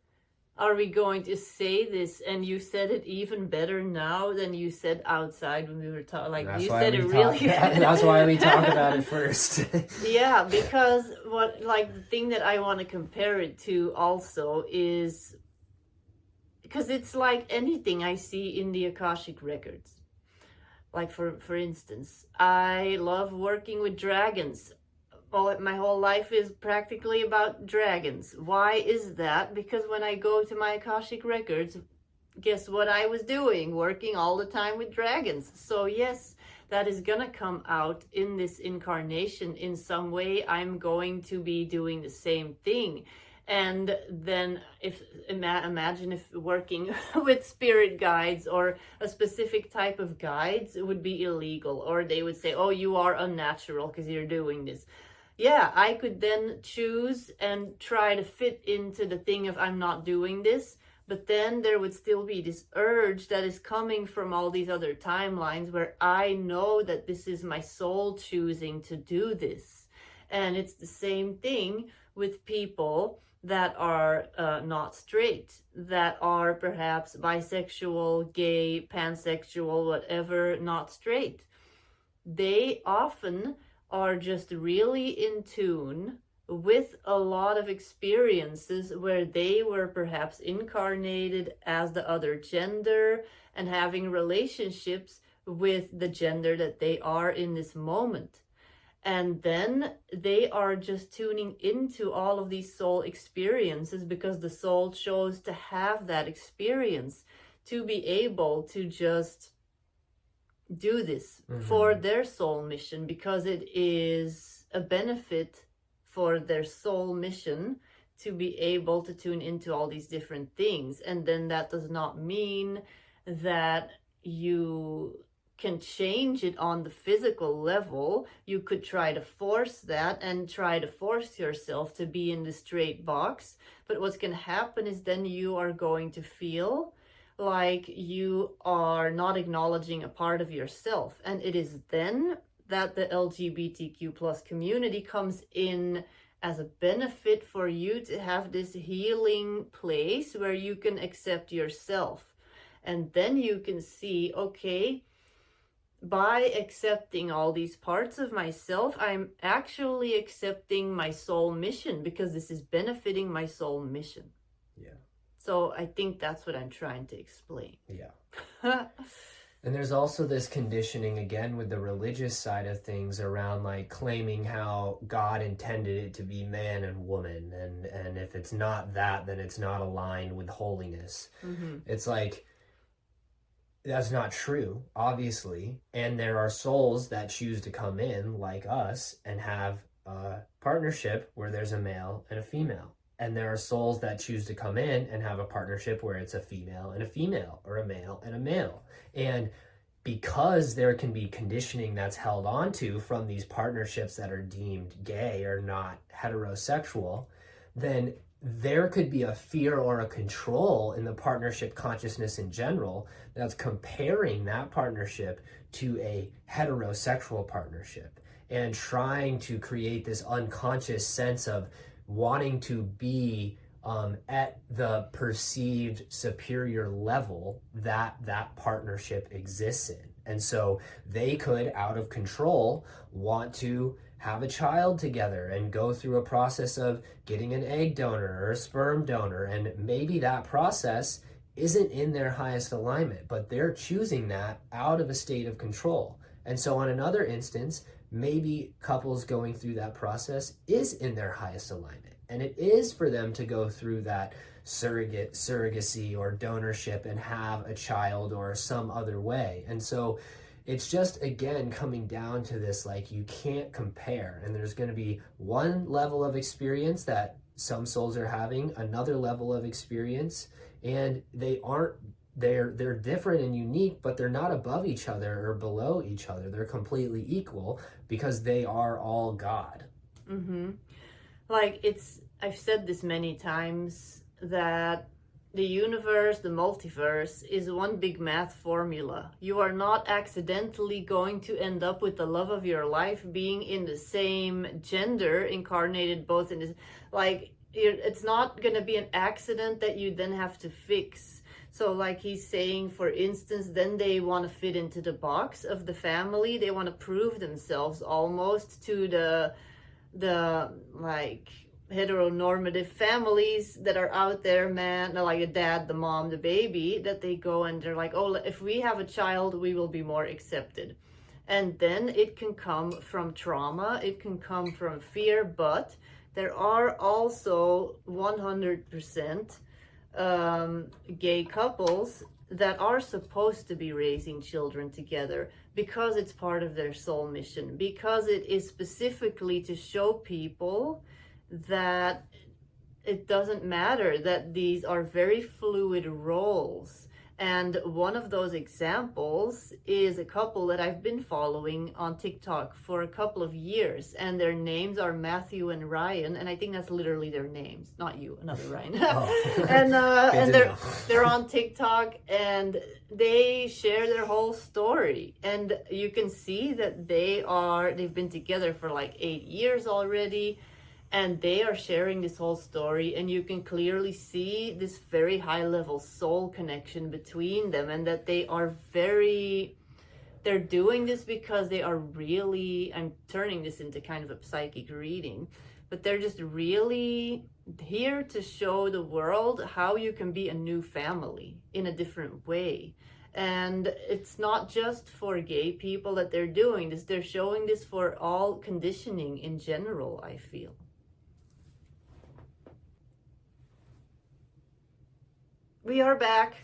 are we going to say this? And you said it even better now than you said outside when we were talking. Like, you said it really good. That's why we talk about it first. Yeah, because the thing that I want to compare it to also is, because it's like anything I see in the Akashic records. Like, for instance, I love working with dragons. Well, my whole life is practically about dragons. Why is that? Because when I go to my Akashic records, guess what I was doing? Working all the time with dragons. So yes, that is gonna come out in this incarnation in some way. I'm going to be doing the same thing. And then imagine if working with spirit guides or a specific type of guides would be illegal, or they would say, oh, you are unnatural because you're doing this. Yeah, I could then choose and try to fit into the thing of I'm not doing this, but then there would still be this urge that is coming from all these other timelines where I know that this is my soul choosing to do this. And it's the same thing with people that are not straight, that are perhaps bisexual, gay, pansexual, whatever, not straight. They often are just really in tune with a lot of experiences where they were perhaps incarnated as the other gender, and having relationships with the gender that they are in this moment. And then they are just tuning into all of these soul experiences because the soul chose to have that experience to be able to just do this for their soul mission, because it is a benefit for their soul mission to be able to tune into all these different things. And then that does not mean that you can change it on the physical level. You could try to force that and try to force yourself to be in the straight box. But what's going to happen is then you are going to feel like you are not acknowledging a part of yourself. And it is then that the LGBTQ plus community comes in as a benefit for you to have this healing place where you can accept yourself. And then you can see, okay, by accepting all these parts of myself, I'm actually accepting my soul mission, because this is benefiting my soul mission. Yeah. So I think that's what I'm trying to explain. Yeah. And there's also this conditioning, again, with the religious side of things around like claiming how God intended it to be man and woman. And if it's not that, then it's not aligned with holiness. It's like, that's not true, obviously. And there are souls that choose to come in like us and have a partnership where there's a male and a female. And there are souls that choose to come in and have a partnership where it's a female and a female, or a male and a male. And because there can be conditioning that's held onto from these partnerships that are deemed gay or not heterosexual, then there could be a fear or a control in the partnership consciousness in general that's comparing that partnership to a heterosexual partnership and trying to create this unconscious sense of wanting to be at the perceived superior level that that partnership exists in. And so they could, out of control, want to have a child together and go through a process of getting an egg donor or a sperm donor. And maybe that process isn't in their highest alignment, but they're choosing that out of a state of control. And so on another instance, maybe couples going through that process is in their highest alignment. And it is for them to go through that surrogacy or donorship and have a child or some other way. And so it's just, again, coming down to this, like, you can't compare. And there's going to be one level of experience that some souls are having, another level of experience, and they're different and unique, but they're not above each other or below each other. They're completely equal because they are all God. Like, I've said this many times, that the universe, the multiverse, is one big math formula. You are not accidentally going to end up with the love of your life being in the same gender, incarnated both in this, like, it's not going to be an accident that you then have to fix. So like he's saying, for instance, then they want to fit into the box of the family. They want to prove themselves almost to the like heteronormative families that are out there, man, like a dad, the mom, the baby, that they go and they're like, oh, if we have a child, we will be more accepted. And then it can come from trauma, it can come from fear, but there are also 100% gay couples that are supposed to be raising children together because it's part of their soul mission, because it is specifically to show people that it doesn't matter, that these are very fluid roles. And one of those examples is a couple that I've been following on TikTok for a couple of years, and their names are Matthew and Rayan, and I think that's literally their names, not you, another Ryan. Oh. and they're on TikTok, and they share their whole story, and you can see that they've been together for like 8 years already. And they are sharing this whole story, and you can clearly see this very high level soul connection between them, and that they're doing this because they are really, I'm turning this into kind of a psychic reading, but they're just really here to show the world how you can be a new family in a different way. And it's not just for gay people that they're doing this. They're showing this for all conditioning in general, I feel. We are back.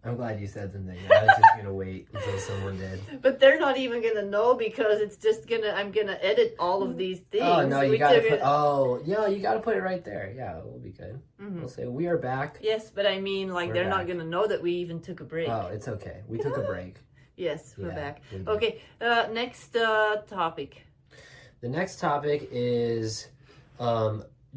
I'm glad you said something. I was just gonna wait until someone did. But they're not even gonna know because it's just I'm gonna edit all of these things. Oh no, you gotta put. You gotta put it right there. Yeah, it will be good. Mm-hmm. We'll say we are back. Yes, but I mean, like, they're not gonna know that we even took a break. Oh, it's okay. We took a break. Yes, we're back. We did. Okay, next topic. The next topic is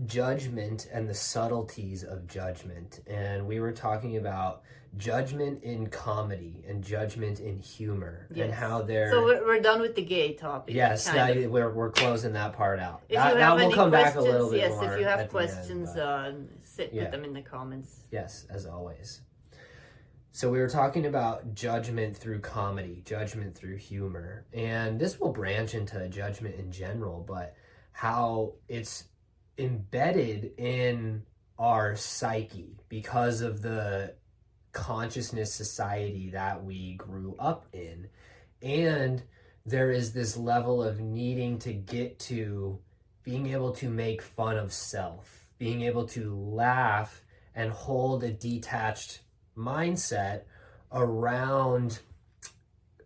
judgment and the subtleties of judgment, and we were talking about judgment in comedy and judgment in humor, and how they're. So we're done with the gay topic. Yes, we're closing that part out. If you have any come questions, back a little bit yes, more if you have at the questions, end, put them in the comments. Yes, as always. So we were talking about judgment through comedy, judgment through humor, and this will branch into judgment in general, but how it's embedded in our psyche because of the consciousness society that we grew up in. And there is this level of needing to get to being able to make fun of self, being able to laugh and hold a detached mindset around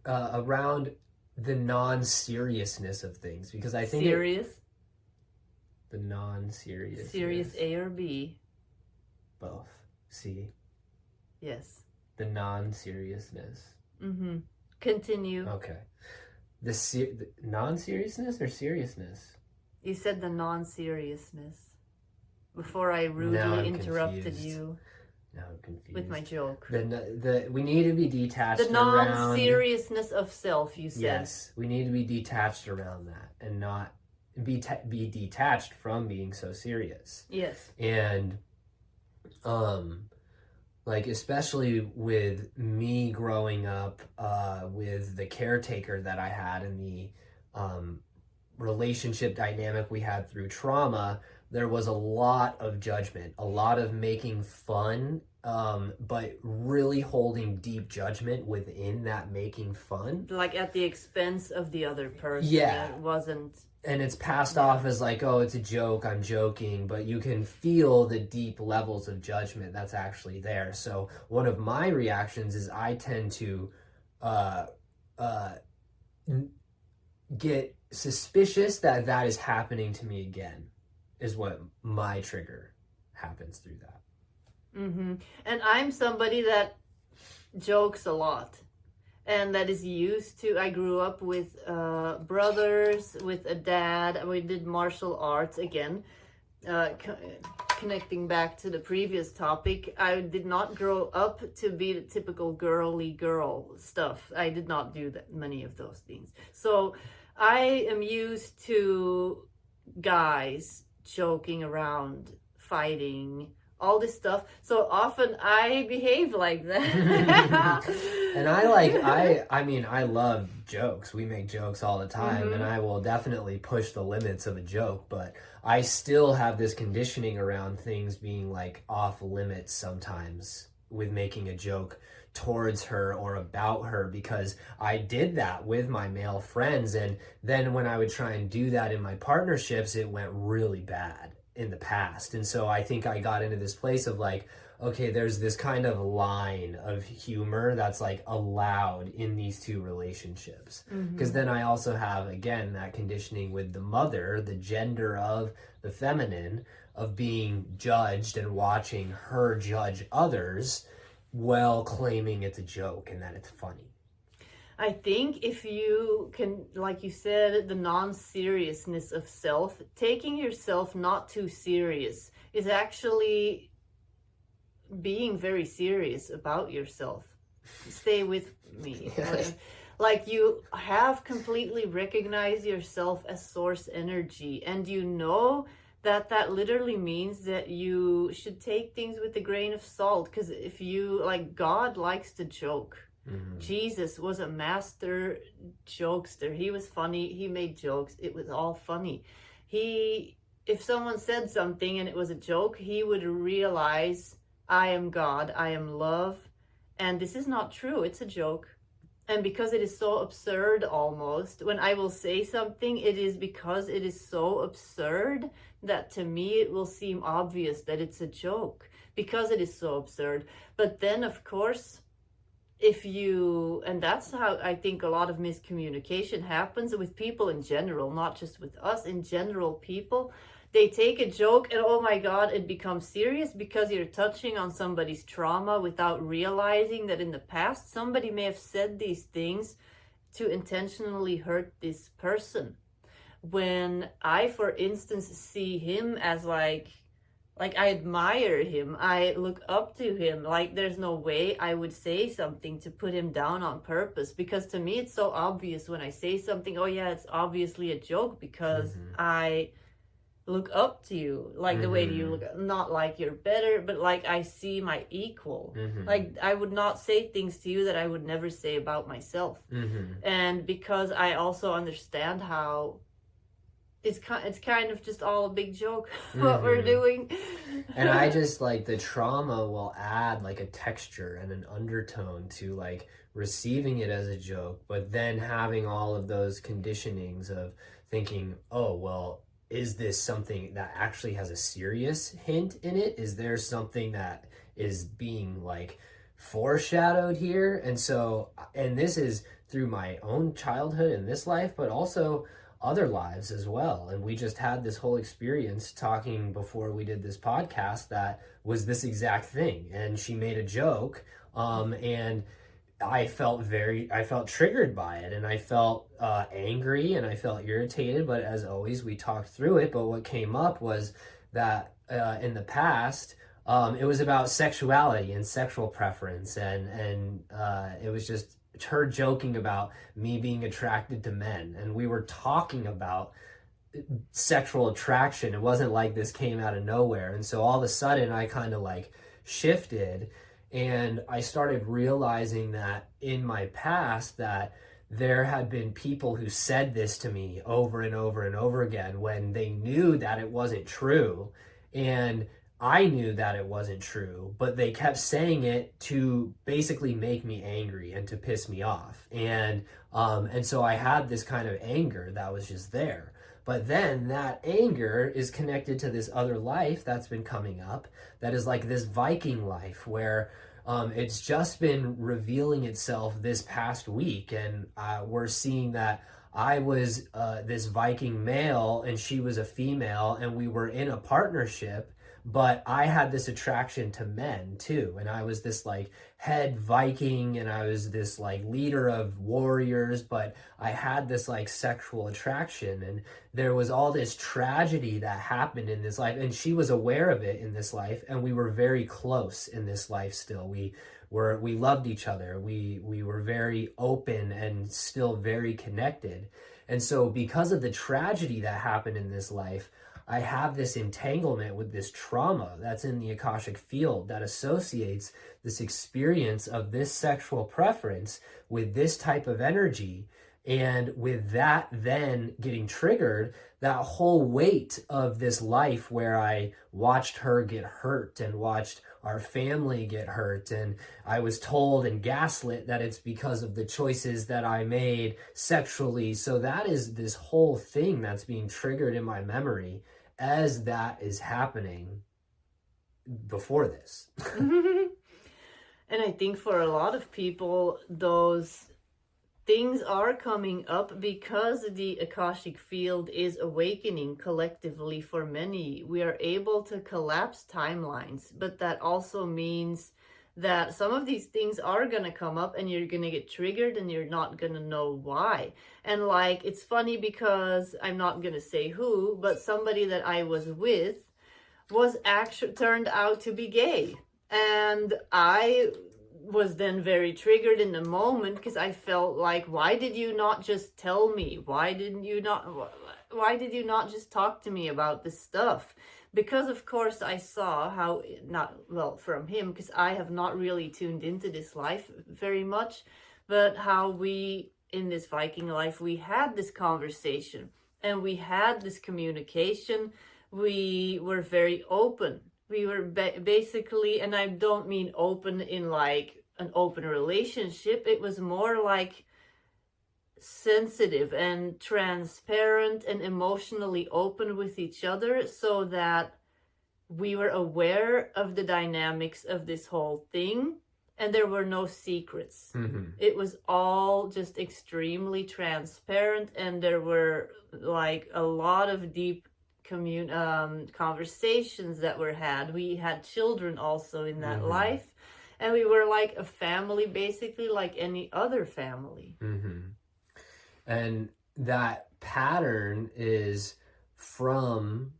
the non-seriousness of things, because I think the non-serious. Serious A or B? Both. C. Yes. The non-seriousness. Mm-hmm. Continue. Okay. The non-seriousness or seriousness? You said the non-seriousness before I rudely interrupted confused. You. Now I'm confused. With my joke. We need to be detached. The non-seriousness of self, you said. Yes, we need to be detached around that and not be detached from being so serious. Yes. And like, especially with me growing up with the caretaker that I had and the relationship dynamic we had through trauma, there was a lot of judgment, a lot of making fun, but really holding deep judgment within that making fun. Like at the expense of the other person. Yeah. It wasn't... And it's passed off as like, oh, it's a joke, I'm joking, but you can feel the deep levels of judgment that's actually there. So one of my reactions is I tend to get suspicious that is happening to me again, is what my trigger happens through that. Mm-hmm. And I'm somebody that jokes a lot. And that is used to, I grew up with brothers, with a dad. We did martial arts again. Connecting back to the previous topic, I did not grow up to be the typical girly girl stuff. I did not do that many of those things. So I am used to guys joking around, fighting, all this stuff. So often I behave like that. And I love jokes. We make jokes all the time, Mm-hmm. and I will definitely push the limits of a joke, but I still have this conditioning around things being like off limits sometimes with making a joke towards her or about her, because I did that with my male friends, and then when I would try and do that in my partnerships, it went really bad in the past. And so I think I got into this place of like, okay, there's this kind of line of humor that's like allowed in these two relationships. Because then I also have, again, that conditioning with the mother, the gender of the feminine, of being judged and watching her judge others while claiming it's a joke and that it's funny. I think if you can, like you said, the non-seriousness of self, taking yourself not too serious is actually being very serious about yourself. Stay with me. Like you have completely recognized yourself as source energy, and you know that literally means that you should take things with a grain of salt, because if you, like, God likes to joke. Mm-hmm. Jesus was a master jokester. He was funny. He made jokes. It was all funny. If someone said something and it was a joke, he would realize I am God, I am love. And this is not true. It's a joke. And because it is so absurd almost, when I will say something, it is because it is so absurd that to me it will seem obvious that it's a joke because it is so absurd. But then, of course, and that's how I think a lot of miscommunication happens with people in general, not just with us, in general, people. They take a joke and oh my God, it becomes serious because you're touching on somebody's trauma without realizing that in the past, somebody may have said these things to intentionally hurt this person. When I, for instance, see him as like I admire him, I look up to him, like there's no way I would say something to put him down on purpose, because to me it's so obvious when I say something, oh yeah, it's obviously a joke because I look up to you, like the way you look, not like you're better, but like I see my equal. Like I would not say things to you that I would never say about myself. And because I also understand how it's kind of just all a big joke what we're doing. And I just like the trauma will add like a texture and an undertone to like receiving it as a joke, but then having all of those conditionings of thinking, oh, well, is this something that actually has a serious hint in it? Is there something that is being like foreshadowed here? And this is through my own childhood in this life, but also other lives as well. And we just had this whole experience talking before we did this podcast that was this exact thing. And she made a joke, and I felt triggered by it, and I felt angry, and I felt irritated. But as always, we talked through it. But what came up was that in the past, it was about sexuality and sexual preference, and it was just her joking about me being attracted to men, and we were talking about sexual attraction. It wasn't like this came out of nowhere. And so all of a sudden I kind of like shifted, and I started realizing that in my past that there had been people who said this to me over and over and over again when they knew that it wasn't true, and I knew that it wasn't true, but they kept saying it to basically make me angry and to piss me off. And so I had this kind of anger that was just there. But then that anger is connected to this other life that's been coming up, that is like this Viking life where it's just been revealing itself this past week. And we're seeing that I was this Viking male and she was a female, and we were in a partnership. But I had this attraction to men too. And I was this like head Viking, and I was this like leader of warriors, but I had this like sexual attraction. And there was all this tragedy that happened in this life. And she was aware of it in this life. And we were very close in this life still. We loved each other. We were very open and still very connected. And so because of the tragedy that happened in this life, I have this entanglement with this trauma that's in the Akashic field that associates this experience of this sexual preference with this type of energy. And with that then getting triggered, that whole weight of this life where I watched her get hurt and watched our family get hurt, and I was told and gaslit that it's because of the choices that I made sexually. So that is this whole thing that's being triggered in my memory as that is happening before this. And I think for a lot of people, those things are coming up because the Akashic field is awakening collectively for many. We are able to collapse timelines, but that also means that some of these things are going to come up and you're going to get triggered and you're not going to know why. And like, it's funny because I'm not going to say who, but somebody that I was with was actually turned out to be gay. And I was then very triggered in the moment because I felt like, why did you not just tell me? Why did you not just talk to me about this stuff? Because of course I saw how, not well from him, because I have not really tuned into this life very much, but how we in this Viking life, we had this conversation and we had this communication. We were very open. we were basically, and I don't mean open in like an open relationship, it was more like sensitive and transparent and emotionally open with each other, so that we were aware of the dynamics of this whole thing, and there were no secrets. It was all just extremely transparent, and there were like a lot of deep conversations that were had. We had children also in that life, and we were like a family, basically like any other family. And that pattern is from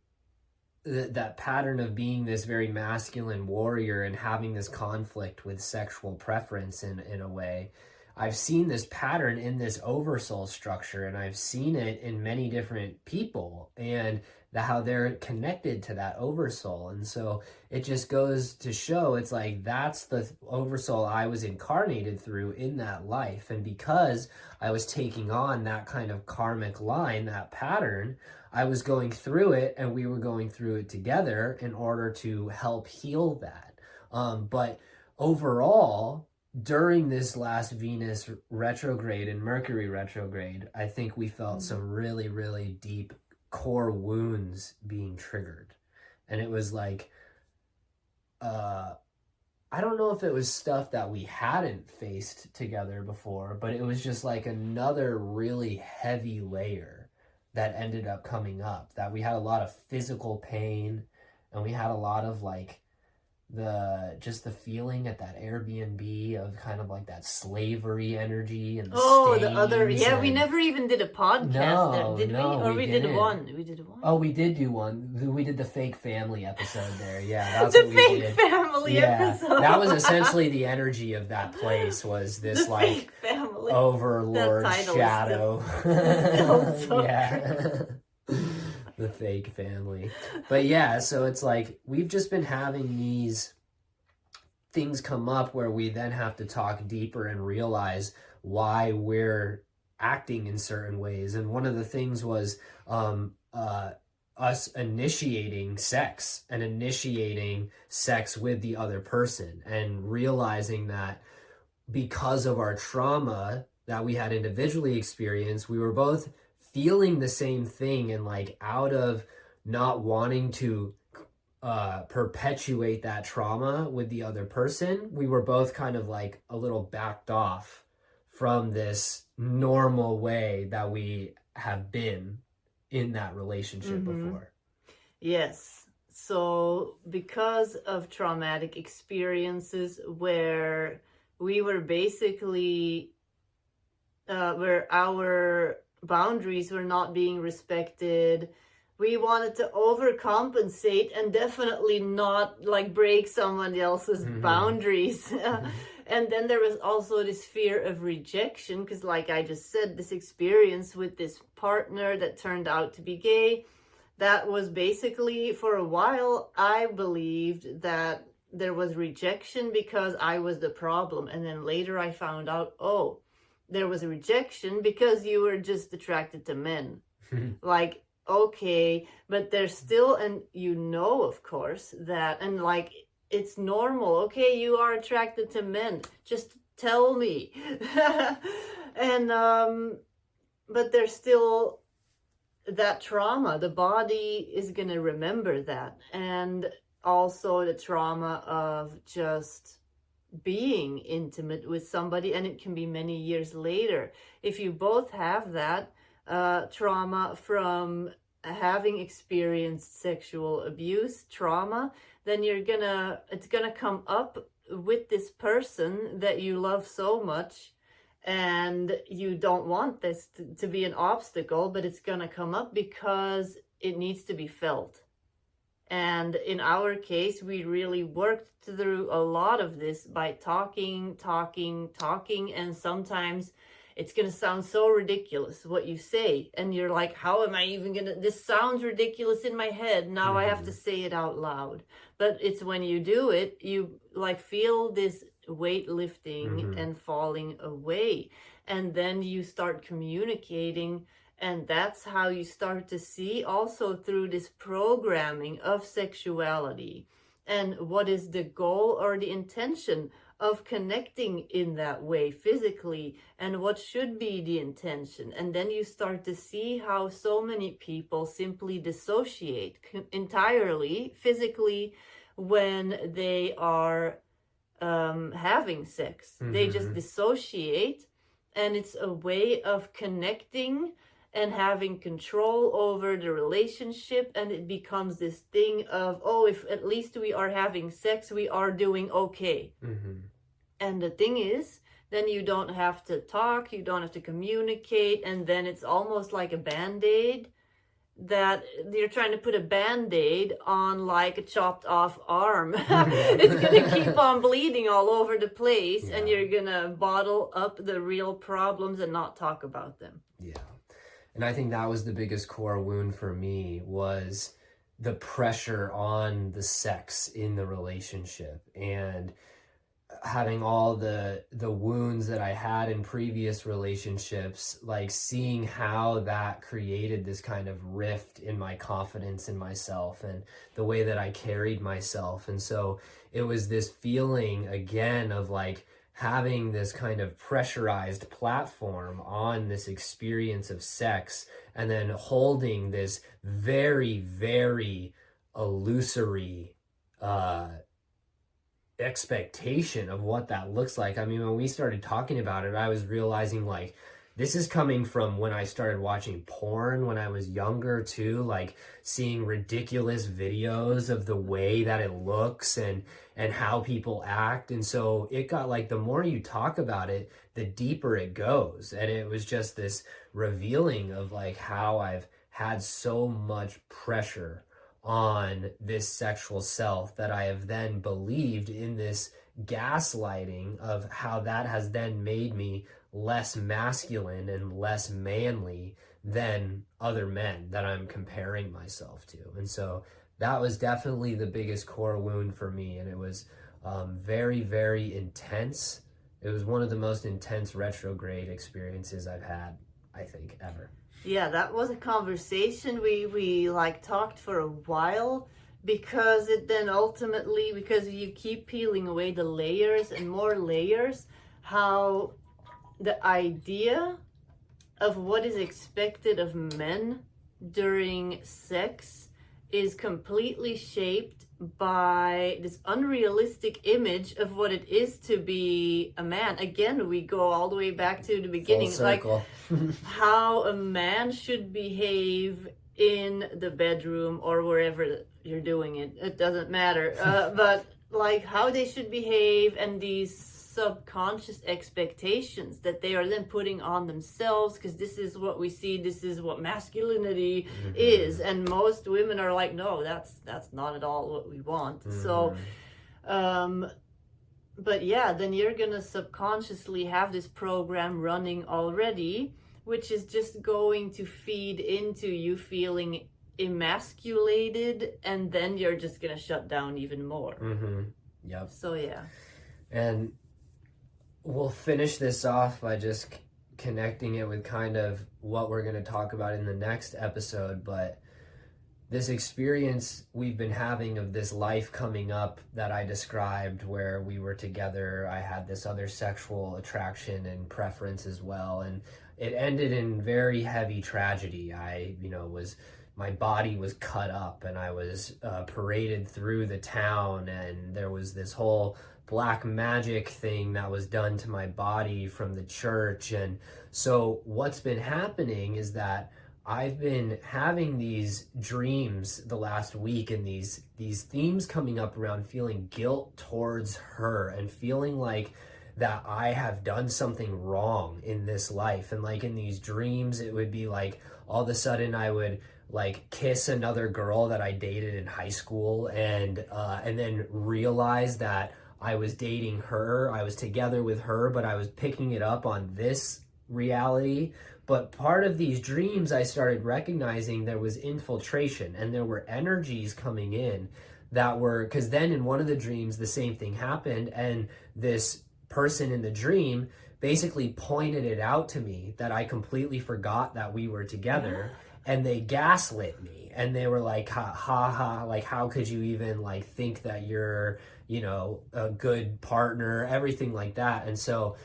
that pattern of being this very masculine warrior and having this conflict with sexual preference in a way. I've seen this pattern in this oversoul structure, and I've seen it in many different people, and how they're connected to that oversoul. And so it just goes to show, it's like, that's the oversoul I was incarnated through in that life. And because I was taking on that kind of karmic line, that pattern, I was going through it, and we were going through it together in order to help heal that. But overall, during this last Venus retrograde and Mercury retrograde, I think we felt some really, really deep core wounds being triggered. And it was like, I don't know if it was stuff that we hadn't faced together before, but it was just like another really heavy layer that ended up coming up, that we had a lot of physical pain, and we had a lot of like the feeling at that Airbnb of kind of like that slavery energy and we never even did a podcast there, did we? Or we did one. Oh, we did do one. We did the fake family episode there. Yeah, that's the what we fake did. Family episode. That was essentially the energy of that place, was this the like fake family. overlord shadow. Still yeah. The fake family. But yeah, so it's like we've just been having these things come up where we then have to talk deeper and realize why we're acting in certain ways. And one of the things was us initiating sex with the other person, and realizing that because of our trauma that we had individually experienced, we were both feeling the same thing, and like out of not wanting to perpetuate that trauma with the other person, we were both kind of like a little backed off from this normal way that we have been in that relationship before. Yes. So because of traumatic experiences where we were basically where our boundaries were not being respected, we wanted to overcompensate and definitely not like break someone else's boundaries. And then there was also this fear of rejection, because like I just said, this experience with this partner that turned out to be gay, that was basically, for a while, I believed that there was rejection because I was the problem. And then later I found out, oh, there was a rejection because you were just attracted to men. Like, okay, but there's still, and you know, of course, that, and like, it's normal. Okay, you are attracted to men. Just tell me. And, but there's still that trauma. The body is going to remember that. And also the trauma of just being intimate with somebody, and it can be many years later. If you both have that trauma from having experienced sexual abuse trauma, then it's gonna come up with this person that you love so much, and you don't want this to be an obstacle, but it's gonna come up because it needs to be felt. And in our case, we really worked through a lot of this by talking, and sometimes it's going to sound so ridiculous what you say, and you're like, how am I even going to, this sounds ridiculous in my head, now I have to say it out loud. But it's when you do it, you like feel this weight lifting and falling away, and then you start communicating. And that's how you start to see, also through this programming of sexuality, and what is the goal or the intention of connecting in that way physically, and what should be the intention. And then you start to see how so many people simply dissociate entirely physically when they are having sex. They just dissociate, and it's a way of connecting and having control over the relationship, and it becomes this thing of, oh, if at least we are having sex, we are doing okay. And the thing is, then you don't have to talk, you don't have to communicate, and then it's almost like a band-aid, that you're trying to put a band-aid on like a chopped off arm. It's gonna keep on bleeding all over the place, and you're gonna bottle up the real problems and not talk about them. Yeah. And I think that was the biggest core wound for me, was the pressure on the sex in the relationship, and having all the wounds that I had in previous relationships, like seeing how that created this kind of rift in my confidence in myself and the way that I carried myself. And so it was this feeling again of like having this kind of pressurized platform on this experience of sex, and then holding this very, very illusory expectation of what that looks like. I mean, when we started talking about it, I was realizing like this is coming from when I started watching porn when I was younger too, like seeing ridiculous videos of the way that it looks and how people act. And so it got like, the more you talk about it, the deeper it goes. And it was just this revealing of like how I've had so much pressure on this sexual self that I have then believed in this gaslighting of how that has then made me less masculine and less manly than other men that I'm comparing myself to. And so that was definitely the biggest core wound for me. And it was very, very intense. It was one of the most intense retrograde experiences I've had, I think, ever. Yeah, that was a conversation we like talked for a while, because it then ultimately, because you keep peeling away the layers and more layers, how the idea of what is expected of men during sex is completely shaped by this unrealistic image of what it is to be a man. Again, we go all the way back to the beginning, like how a man should behave in the bedroom or wherever you're doing it. It doesn't matter. But like how they should behave, and these subconscious expectations that they are then putting on themselves, because this is what we see, this is what masculinity is, and most women are like, no, that's not at all what we want. So but yeah, then you're gonna subconsciously have this program running already, which is just going to feed into you feeling emasculated, and then you're just gonna shut down even more. Yep. So yeah. And we'll finish this off by just connecting it with kind of what we're going to talk about in the next episode. But this experience we've been having of this life coming up that I described, where we were together, I had this other sexual attraction and preference as well, and it ended in very heavy tragedy. My body was cut up, and I was paraded through the town, and there was this whole black magic thing that was done to my body from the church. And so what's been happening is that I've been having these dreams the last week, and these themes coming up around feeling guilt towards her, and feeling like that I have done something wrong in this life. And like in these dreams, it would be like all of a sudden I would like kiss another girl that I dated in high school, and then realize that I was dating her, I was together with her, but I was picking it up on this reality. But part of these dreams, I started recognizing there was infiltration, and there were energies coming in that were, because then in one of the dreams, the same thing happened, and this person in the dream basically pointed it out to me that I completely forgot that we were together. and they gaslit me, and they were like, ha, like, how could you even like think that you're, you know, a good partner, everything like that. And so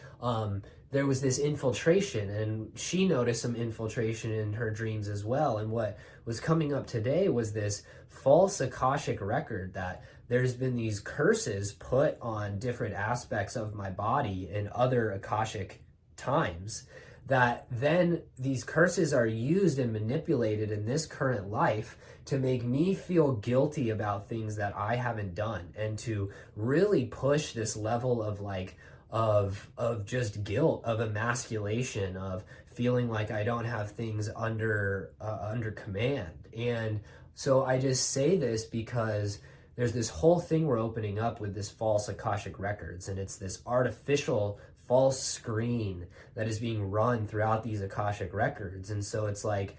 there was this infiltration, and she noticed some infiltration in her dreams as well. And what was coming up today was this false Akashic record, that there's been these curses put on different aspects of my body in other Akashic times, that then these curses are used and manipulated in this current life to make me feel guilty about things that I haven't done, and to really push this level of like of just guilt, of emasculation, of feeling like I don't have things under command. And so I just say this because there's this whole thing we're opening up with this false Akashic records, and it's this artificial false screen that is being run throughout these Akashic records. And so it's like,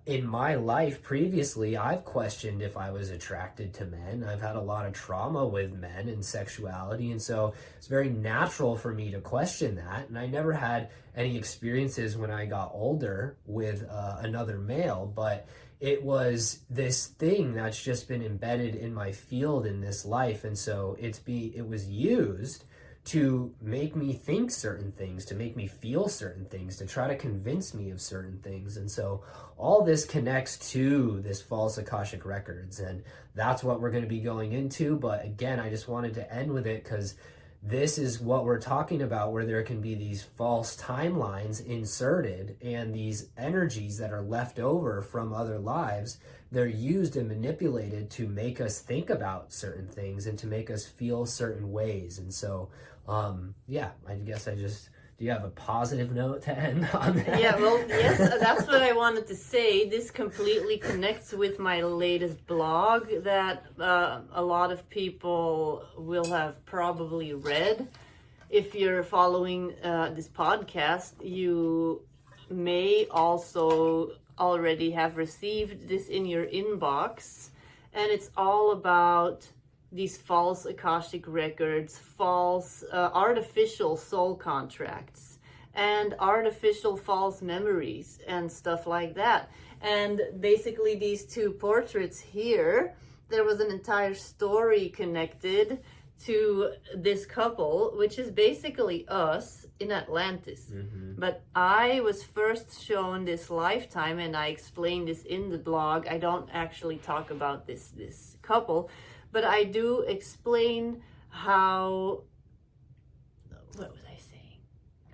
in my life previously, I've questioned if I was attracted to men. I've had a lot of trauma with men and sexuality, and so it's very natural for me to question that. And I never had any experiences when I got older with another male, but it was this thing that's just been embedded in my field in this life. And so it was used to make me think certain things, to make me feel certain things, to try to convince me of certain things. And so all this connects to this false Akashic records, and that's what we're going to be going into. But again, I just wanted to end with it because this is what we're talking about, where there can be these false timelines inserted, and these energies that are left over from other lives, they're used and manipulated to make us think about certain things and to make us feel certain ways. And so I guess do you have a positive note to end on that? Yeah, well, yes, that's what I wanted to say. This completely connects with my latest blog that a lot of people will have probably read. If you're following this podcast, you may also already have received this in your inbox, and it's all about these false Akashic records, false artificial soul contracts, and artificial false memories and stuff like that. And basically these two portraits here, there was an entire story connected to this couple, which is basically us in Atlantis. Mm-hmm. But I was first shown this lifetime, and I explained this in the blog. I don't actually talk about this couple, but I do explain how, what was I saying?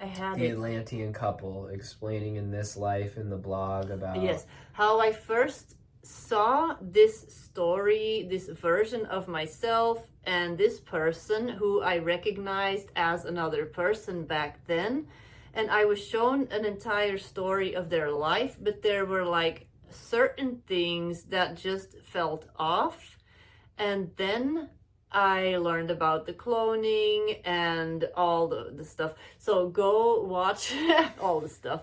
I had the Atlantean couple, explaining in this life in the blog about... Yes, how I first saw this story, this version of myself and this person who I recognized as another person back then. And I was shown an entire story of their life, but there were like certain things that just felt off. And then I learned about the cloning and all the stuff. So go watch all the stuff.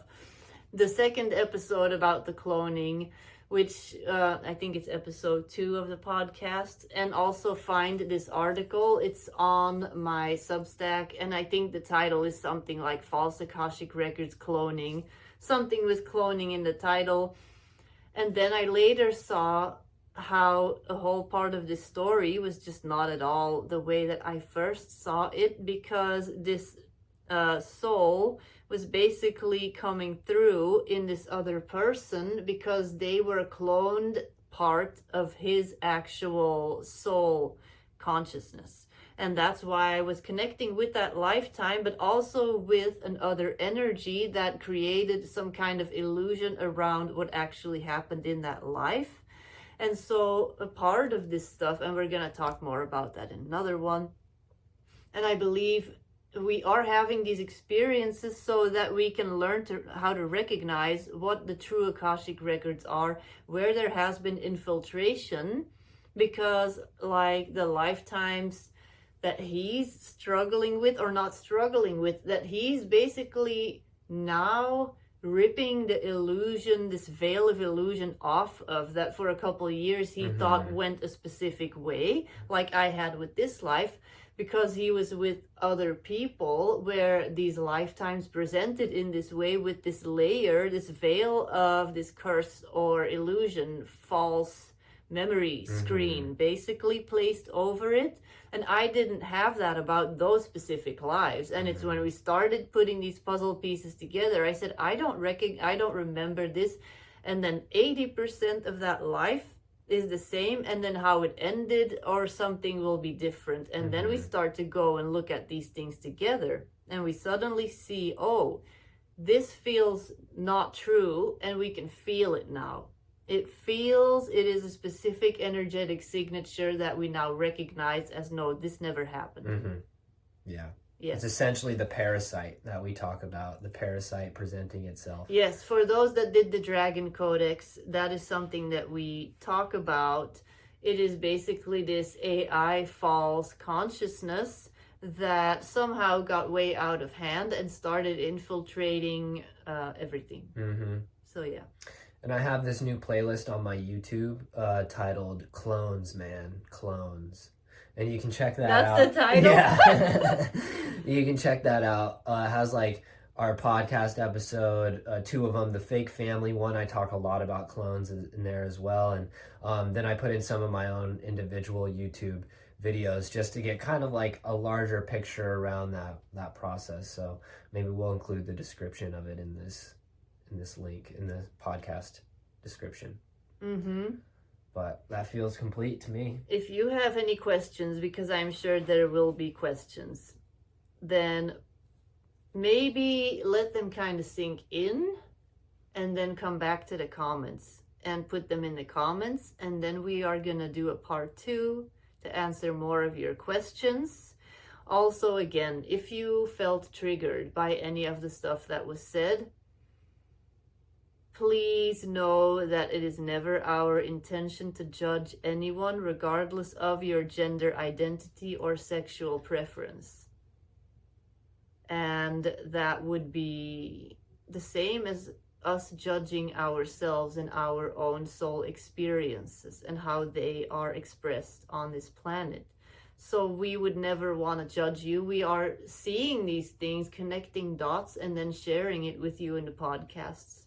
The second episode about the cloning, which I think it's episode 2 of the podcast. And also find this article. It's on my Substack. And I think the title is something like False Akashic Records Cloning. Something with cloning in the title. And then I later saw how a whole part of this story was just not at all the way that I first saw it, because this soul was basically coming through in this other person because they were a cloned part of his actual soul consciousness. And that's why I was connecting with that lifetime, but also with another energy that created some kind of illusion around what actually happened in that life. And so a part of this stuff, and we're going to talk more about that in another one, and I believe we are having these experiences so that we can learn how to recognize what the true Akashic records are, where there has been infiltration, because like the lifetimes that he's struggling with, or not struggling with, that he's basically now ripping the illusion, this veil of illusion off of that for a couple of years he thought went a specific way, like I had with this life, because he was with other people where these lifetimes presented in this way with this layer, this veil of this curse or illusion, false memory screen basically placed over it. And I didn't have that about those specific lives. And it's when we started putting these puzzle pieces together, I said, I don't remember this. And then 80% of that life is the same, and then how it ended or something will be different. And then we start to go and look at these things together, and we suddenly see, oh, this feels not true, and we can feel it now. It is a specific energetic signature that we now recognize as, no, this never happened. Yeah. Yes. It's essentially the parasite that we talk about, the parasite presenting itself. Yes, for those that did the Dragon Codex, that is something that we talk about. It is basically this AI false consciousness that somehow got way out of hand and started infiltrating everything. So yeah. And I have this new playlist on my YouTube titled Clones, Man, Clones. And you can check that out. That's the title? Yeah. You can check that out. It has like our podcast episode, 2 of them, the fake family one. I talk a lot about clones in there as well. And then I put in some of my own individual YouTube videos just to get kind of like a larger picture around that process. So maybe we'll include the description of it in this link in the podcast description. But that feels complete to me. If you have any questions, because I'm sure there will be questions, then maybe let them kind of sink in and then come back to the comments and put them in the comments. And then we are going to do a part 2 to answer more of your questions. Also, again, if you felt triggered by any of the stuff that was said, please know that it is never our intention to judge anyone, regardless of your gender identity or sexual preference. And that would be the same as us judging ourselves and our own soul experiences and how they are expressed on this planet. So we would never want to judge you. We are seeing these things, connecting dots, and then sharing it with you in the podcasts.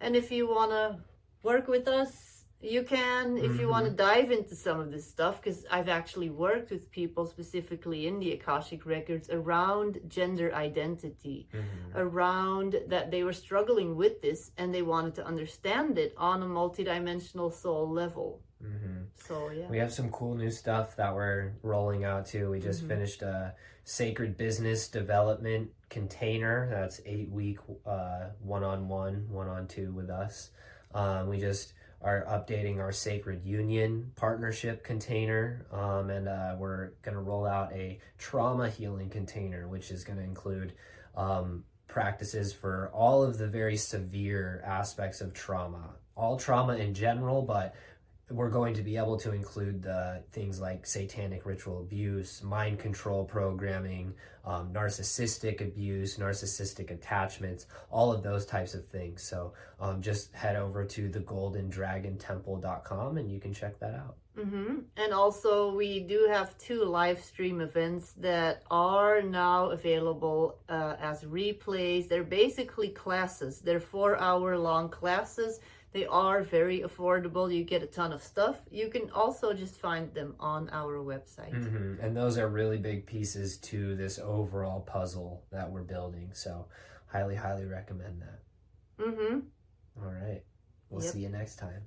And if you want to work with us, you can. If you want to dive into some of this stuff, because I've actually worked with people specifically in the Akashic Records around gender identity, around that they were struggling with this and they wanted to understand it on a multidimensional soul level. So yeah. We have some cool new stuff that we're rolling out too. We just finished a sacred business development container. That's 8-week one-on-one, one-on-two with us. We just are updating our sacred union partnership container, and we're going to roll out a trauma healing container, which is going to include practices for all of the very severe aspects of trauma, all trauma in general, but we're going to be able to include things like satanic ritual abuse, mind control programming, narcissistic abuse, narcissistic attachments, all of those types of things. So just head over to thegoldendragontemple.com and you can check that out. And also we do have 2 live stream events that are now available as replays. They're basically classes. They're 4-hour long classes. They are very affordable. You get a ton of stuff. You can also just find them on our website. And those are really big pieces to this overall puzzle that we're building. So highly, highly recommend that. All right. We'll see you next time.